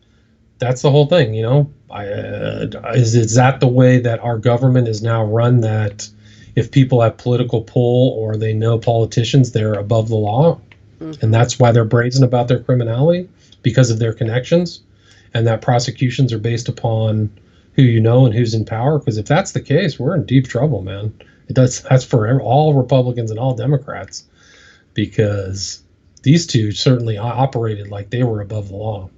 That's the whole thing, is that the way that our government is now run, that if people have political pull or they know politicians, they're above the law? And that's why they're brazen about their criminality, because of their connections, and that prosecutions are based upon who you know and who's in power. Because if that's the case, we're in deep trouble, man. That's for all Republicans and all Democrats, because these two certainly operated like they were above the law.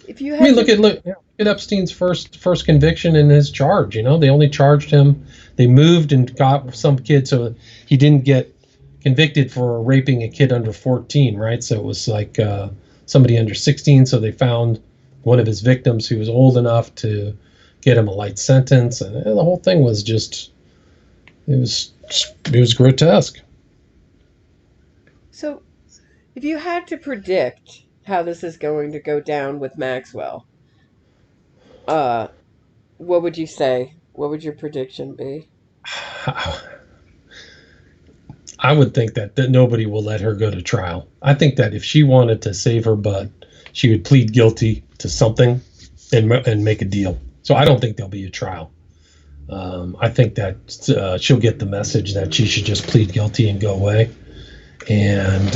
If you had look at Epstein's first conviction and his charge. You know, they only charged him. They moved and got some kid, so he didn't get convicted for raping a kid under 14, right? So it was like somebody under 16. So they found one of his victims who was old enough to get him a light sentence, and the whole thing was just it was grotesque. So, if you had to predict how this is going to go down with Maxwell, what would you say? What would your prediction be? I would think that nobody will let her go to trial. I think that if she wanted to save her butt, she would plead guilty to something and make a deal. So I don't think there'll be a trial. I think that she'll get the message that she should just plead guilty and go away. And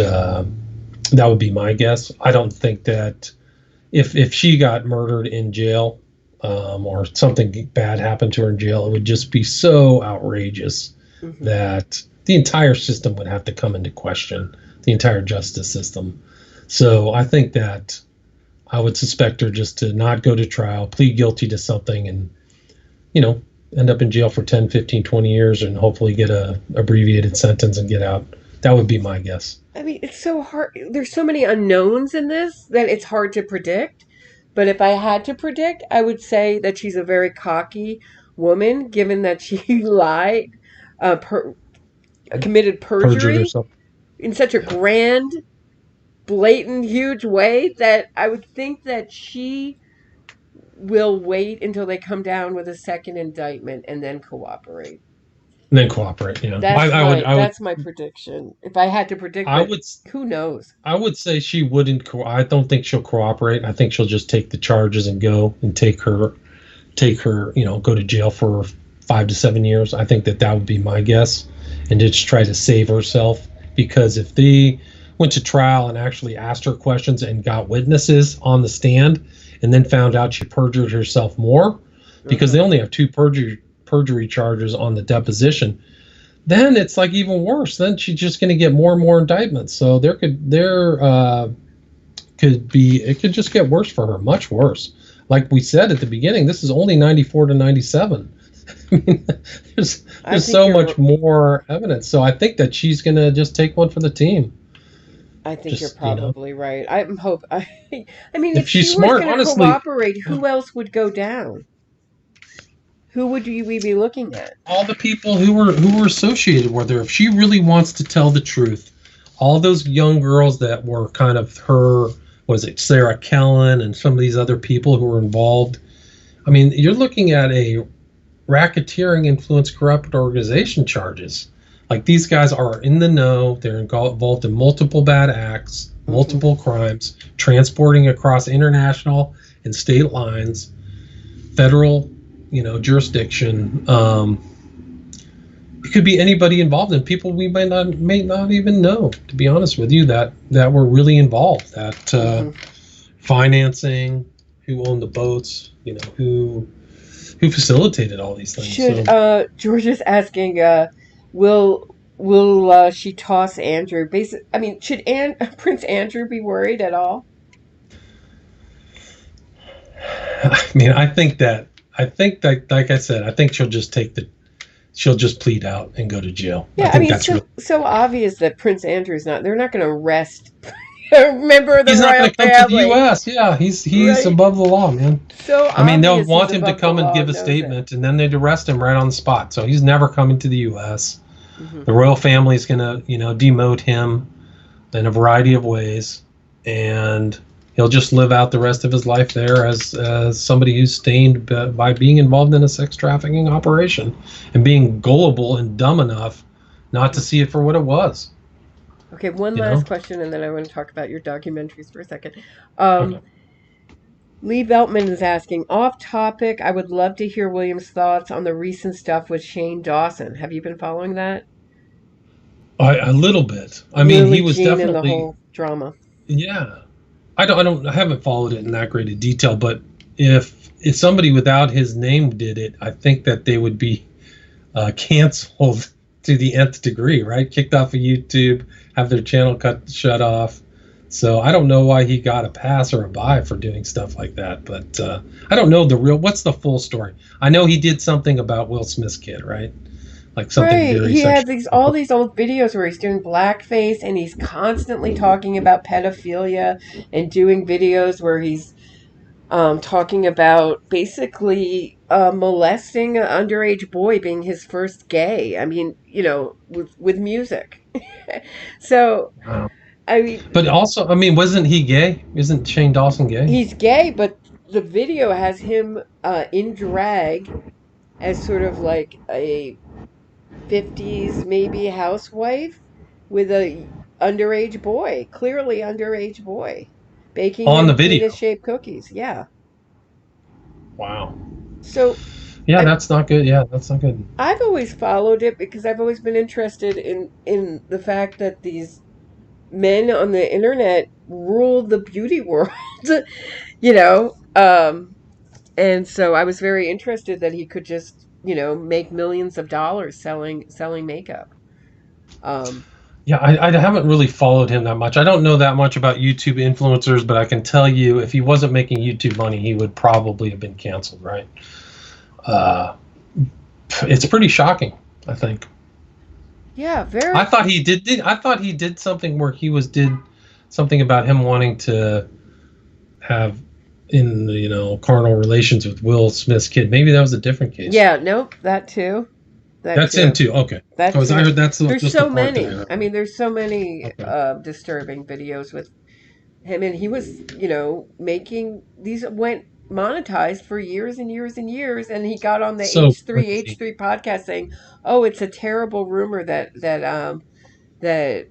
that would be my guess. I don't think that if she got murdered in jail or something bad happened to her in jail, it would just be so outrageous that the entire system would have to come into question, the entire justice system. So I think that I would suspect her just to not go to trial, plead guilty to something, and, you know, end up in jail for 10, 15, 20 years and hopefully get a abbreviated sentence and get out. That would be my guess. I mean, it's so hard. There's so many unknowns in this that it's hard to predict. But if I had to predict, I would say that she's a very cocky woman, given that she lied, committed perjury in such a grand, blatant, huge way that I would think that she will wait until they come down with a second indictment and then cooperate. Yeah. That's my prediction. If I had to predict, who knows? I would say she wouldn't. I don't think she'll cooperate. I think she'll just take the charges and go and take her, go to jail for 5 to 7 years. I think that would be my guess, and just try to save herself. Because if they went to trial and actually asked her questions and got witnesses on the stand, and then found out she perjured herself more, because they only have 2 perjury charges on the deposition, then it's like even worse. Then she's just going to get more and more indictments. So it could just get worse for her, much worse. Like we said at the beginning, this is only 94 to 97. I mean, there's so much more evidence. So I think that she's going to just take one for the team. I think you're probably right. I mean, if she's she smart, was going to cooperate, who else would go down? Who would we be looking at? All the people who were associated with her. If she really wants to tell the truth, all those young girls that were kind of her, was it Sarah Kellen and some of these other people who were involved? I mean, you're looking at a racketeering, influence, corrupt organization charges. Like, these guys are in the know. They're involved in multiple bad acts, multiple crimes, transporting across international and state lines, federal, jurisdiction. It could be anybody involved, and people we may not even know, to be honest with you, that were really involved. That financing, who owned the boats, who facilitated all these things. George is asking, will she toss Andrew? Should Prince Andrew be worried at all? I think that, like I said, I think she'll just plead out and go to jail. Yeah, that's so obvious that Prince Andrew's they're not going to arrest a member of the royal family. He's not going to come to the U.S. Yeah, he's right. Above the law, man. So they'll want him to come and give a statement, and then they'd arrest him right on the spot. So he's never coming to the U.S. The royal family is going to, demote him in a variety of ways, and he'll just live out the rest of his life there as somebody who's stained by being involved in a sex trafficking operation and being gullible and dumb enough not to see it for what it was. Okay, one last question, and then I want to talk about your documentaries for a second. Lee Beltman is asking, off topic, I would love to hear William's thoughts on the recent stuff with Shane Dawson. Have you been following that? A little bit. He was definitely in the whole drama. Yeah. I haven't followed it in that great a detail, but if somebody without his name did it, I think that they would be canceled to the nth degree, right? Kicked off of YouTube, have their channel shut off. So I don't know why he got a pass or a buy for doing stuff like that, but I don't know what's the full story. I know he did something about Will Smith's kid, right? Like something Right. very He had sexual. all these old videos where he's doing blackface and he's constantly talking about pedophilia and doing videos where he's talking about basically molesting an underage boy, being his first gay. I mean, with music. So, Wow. I mean, But also, I mean, wasn't he gay? Isn't Shane Dawson gay? he's gay, but the video has him in drag as sort of like a 50s maybe housewife with a underage boy, clearly underage boy, baking On the him video. penis shaped cookies. Yeah. Wow. So Yeah, I, that's not good. Yeah, that's not good. I've always followed it because I've always been interested in the fact that these men on the internet rule the beauty world, you know. And so I was very interested that he could just, make millions of dollars selling makeup. Um, Yeah, I haven't really followed him that much. I don't know that much about YouTube influencers, but I can tell you if he wasn't making YouTube money, he would probably have been canceled, right? It's pretty shocking, I think. yeah, very. I thought he did something where did something about him wanting to have carnal relations with Will Smith's kid. Maybe that was a different case. Yeah, nope, that too. That's him too. Okay. That Because too. I heard that's There's just so the part many. that I heard. I mean, there's so many Okay. disturbing videos with him, and he was, making these went monetized for years and years and years, and he got on the So H3 crazy. H3 podcast saying, "Oh, it's a terrible rumor that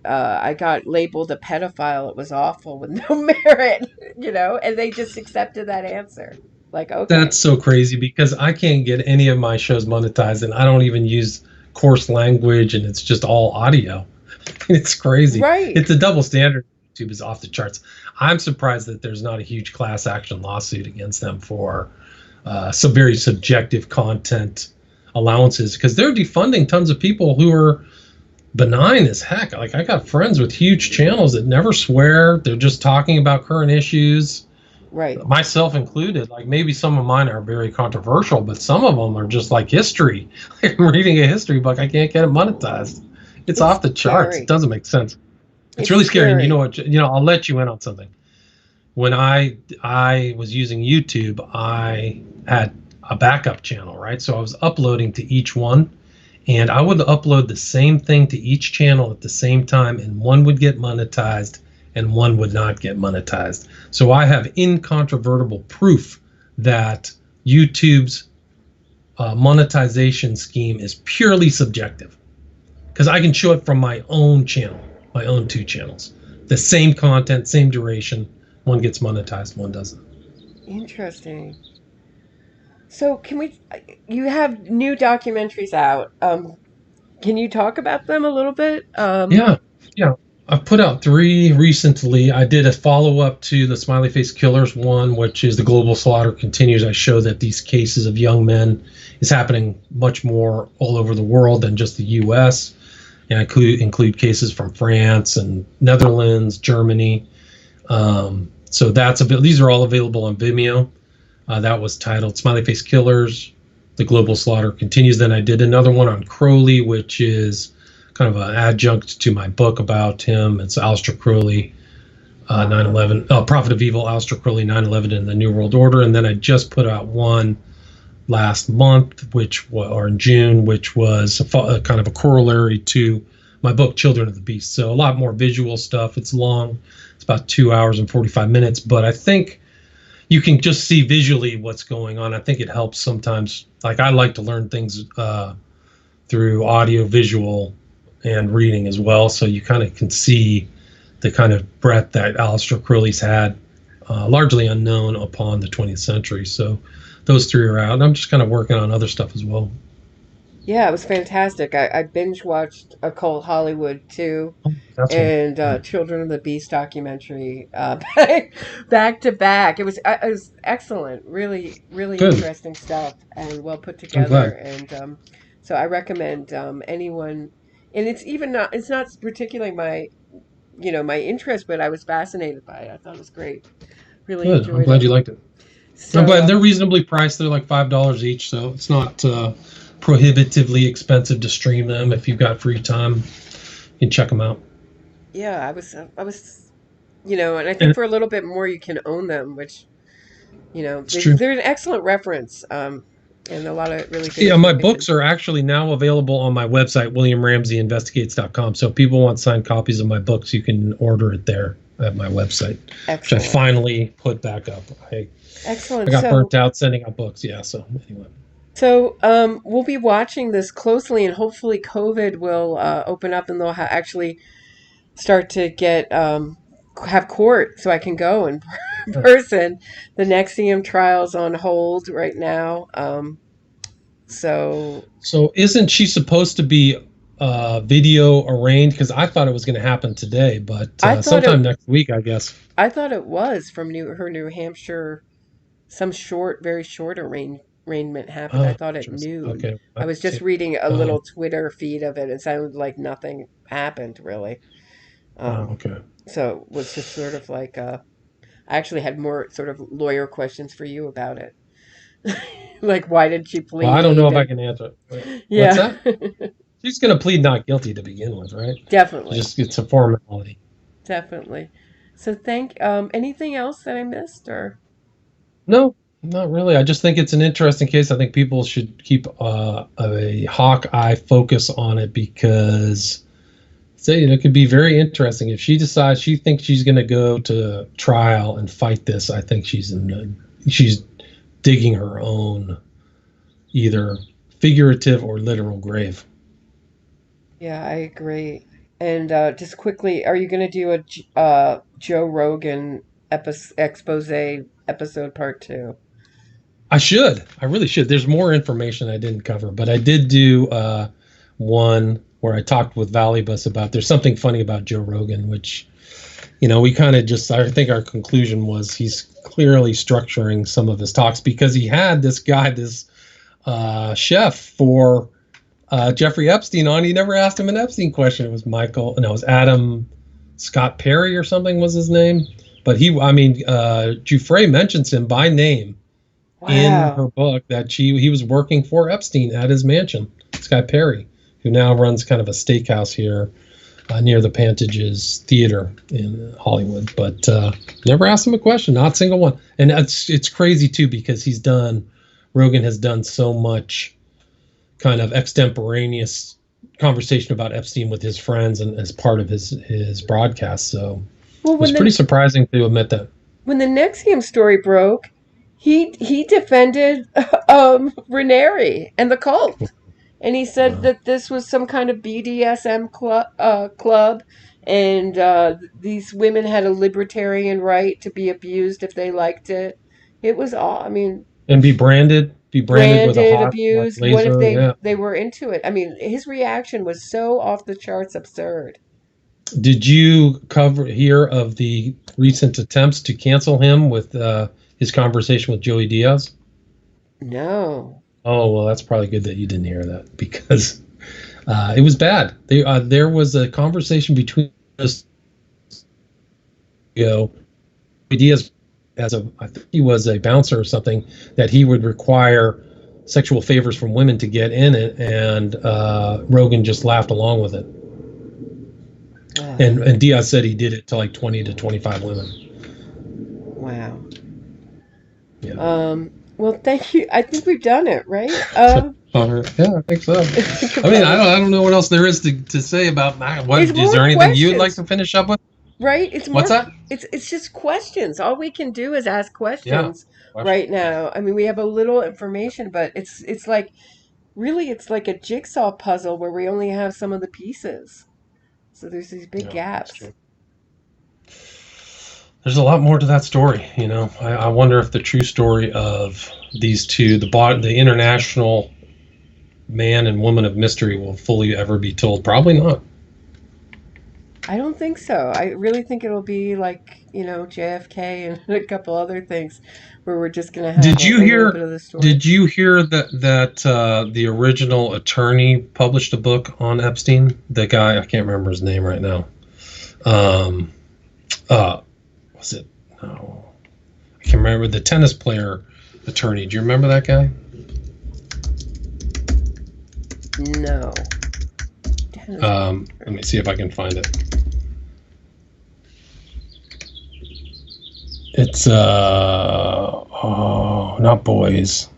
I got labeled a pedophile. It was awful with no merit, and they just accepted that answer. Like, okay, That's so crazy because I can't get any of my shows monetized and I don't even use coarse language and it's just all audio. It's crazy. right, It's a double standard. YouTube is off the charts. I'm surprised that there's not a huge class action lawsuit against them for some very subjective content allowances because they're defunding tons of people who are benign as heck. Like I got friends with huge channels that never swear. They're just talking about current issues, right. myself included. Like maybe some of mine are very controversial, but some of them are just like history. I'm reading a history book. I can't get it monetized. It's off the charts. Scary. It doesn't make sense. It's It's really scary. And you scary. know what? I'll let you in on something. When I was using YouTube, I had a backup channel, right? So I was uploading to each one, and I would upload the same thing to each channel at the same time, and one would get monetized and one would not get monetized. So I have incontrovertible proof that YouTube's monetization scheme is purely subjective because I can show it from my own channel, my own two channels. The same content, same duration. One gets monetized, one doesn't. Interesting. So you have new documentaries out. Can you talk about them a little bit? Yeah, yeah. I've put out 3 recently. I did a follow-up to the Smiley Face Killers one, which is The Global Slaughter Continues. I show that these cases of young men is happening much more all over the world than just the U.S. And I include cases from France and Netherlands, Germany. So that's these are all available on Vimeo. That was titled Smiley Face Killers, The Global Slaughter Continues. Then I did another one on Crowley, which is kind of an adjunct to my book about him. It's Aleister Crowley, 9/11, Prophet of Evil, Aleister Crowley, 9/11 and the New World Order. And then I just put out one last month, or in June, which was kind of a corollary to my book, Children of the Beast. So a lot more visual stuff. It's long. It's about 2 hours and 45 minutes, but I think you can just see visually what's going on. I think it helps sometimes. Like I like to learn things through audio, visual, and reading as well. So you kind of can see the kind of breadth that Aleister Crowley's had, largely unknown upon the 20th century. So those 3 are out. And I'm just kind of working on other stuff as well. Yeah, it was fantastic. I binge watched Occult Hollywood too, Oh, that's one. and Children of the Beast documentary back to back. It was excellent, really really Good. interesting stuff and well put I'm together. glad. And so I recommend anyone. And it's not particularly my my interest, but I was fascinated by it. I thought it was great. Really Good. I'm enjoyed glad it. you liked it. I'm So glad they're reasonably priced. They're like $5 each, so it's not prohibitively expensive to stream them. If you've got free time, you can check them out. yeah, I was and I think And for a little bit more you can own them, which it's true. they're an excellent reference, and a lot of really good Yeah, my information. books are actually now available on my website, williamramseyinvestigates.com. So if people want signed copies of my books, you can order it there at my website, which I Excellent. finally put back up. I Excellent. got burnt out sending out books. Yeah, so anyway. We'll be watching this closely, and hopefully COVID will open up and they'll actually start to get have court so I can go in person. The Nexium trial's on hold right now. So So isn't she supposed to be video arraigned? Because I thought it was going to happen today, but I thought sometime it next week, I guess. I thought it was from her New Hampshire, some very short arraignment happened. I Oh, thought at interesting. noon. Okay. I I was just see. reading a Oh, little Twitter feed of it. It sounded like nothing happened really. Um, okay. so it was just sort of like I actually had more sort of lawyer questions for you about it. Like why did she Well, I don't know plead? if I And can answer it. What's yeah, that? She's going to plead not guilty to begin with, right? definitely, Just it's a formality. definitely. So anything else that I missed or No, not really. I just think it's an interesting case. I think people should keep a hawk eye focus on it because, say, it could be very interesting if she decides she thinks she's going to go to trial and fight this. I think she's digging her own either figurative or literal grave. yeah, I agree. And just quickly, are you going to do a Joe Rogan expose episode part two? I should. I really should. There's more information I didn't cover, but I did do one where I talked with Valibus about there's something funny about Joe Rogan, which, we kind of just, I think our conclusion was he's clearly structuring some of his talks because he had this guy, this chef for Jeffrey Epstein on. He never asked him an Epstein question. It was it was Adam Scott Perry or something was his name. But Giuffre mentions him by name in her Wow. book that he was working for Epstein at his mansion. Scott Perry, who now runs kind of a steakhouse here near the Pantages Theater in Hollywood, but never asked him a question, not a single one. And it's crazy too because Rogan has done so much kind of extemporaneous conversation about Epstein with his friends and as part of his broadcast. So Well, it was pretty surprising to admit that. when the Nexium story broke, he defended Raniere and the cult, and he said Wow. that this was some kind of BDSM club, and these women had a libertarian right to be abused if they liked it. It was all, I mean, And be branded with a branded, hawk like abused. What if laser. Yeah. they were into it? I mean, his reaction was so off the charts absurd. Did you hear of the recent attempts to cancel him with his conversation with Joey Diaz? No. Oh, well, that's probably good that you didn't hear that because it was bad. There was a conversation between us. Diaz, I think he was a bouncer or something, that he would require sexual favors from women to get in it, and Rogan just laughed along with it. And Diaz said he did it to like 20 to 25 women. Wow. Yeah. Well, thank you. I think we've done it, right? Yeah, I think so. I mean, I don't know what else there is to say about that. It's Is more there anything you'd like questions, to finish up with? right? It's What's more. that? It's just questions. All we can do is ask Yeah. questions Question. right now. I mean, we have a little information, but it's like really it's like a jigsaw puzzle where we only have some of the pieces. So there's these big Yeah, that's gaps. true. There's a lot more to that story. I wonder if the true story of these two, the international man and woman of mystery will fully ever be told? Probably not. I don't think so. I really think it'll be like, JFK and a couple other things where we're just going to have Did a you little bit hear? of the story. Did you hear that the original attorney published a book on Epstein? The guy, I can't remember his name right now. Was it? No, I can't remember. The tennis player attorney. Do you remember that guy? No. Let me see if I can find it. It's not Boys.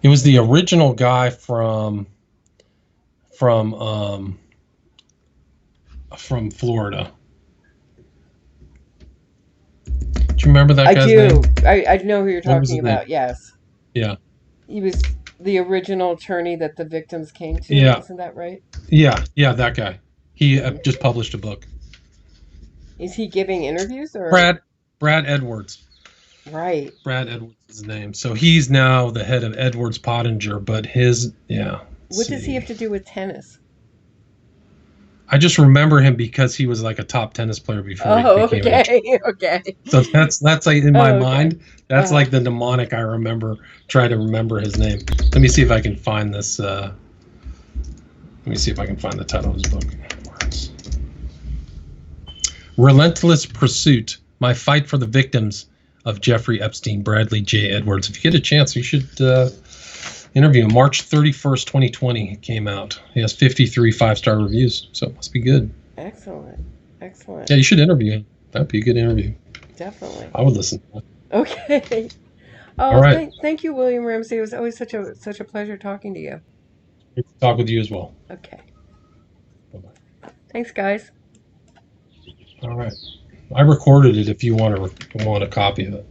It was the original guy from Florida. Do you remember that guy's name? I know who you're talking about. Yes. Yeah. He was the original attorney that the victims came to. Yeah. Isn't that right? Yeah, that guy. He just published a book. Is he giving interviews or Brad Edwards? Right. Brad Edwards is his name. So he's now the head of Edwards Pottinger, but what does he have to do with tennis? I just remember him because he was like a top tennis player before he became okay. So that's like in my mind. That's like the mnemonic I remember. Try to remember his name. Let me see if I can find this. Let me see if I can find the title of his book. Relentless Pursuit: My Fight for the Victims of Jeffrey Epstein. Bradley J. Edwards. If you get a chance, you should interview him. March 31st, 2020 it came out. He has 53 5-star reviews, so it must be good. Excellent. Yeah, you should interview him. That'd be a good interview. Definitely. I would listen to that. Okay. All right. Thank you, William Ramsey. It was always such a pleasure talking to you. Good to talk with you as well. Okay. Bye-bye. Thanks, guys. All right. I recorded it if you want a copy of it.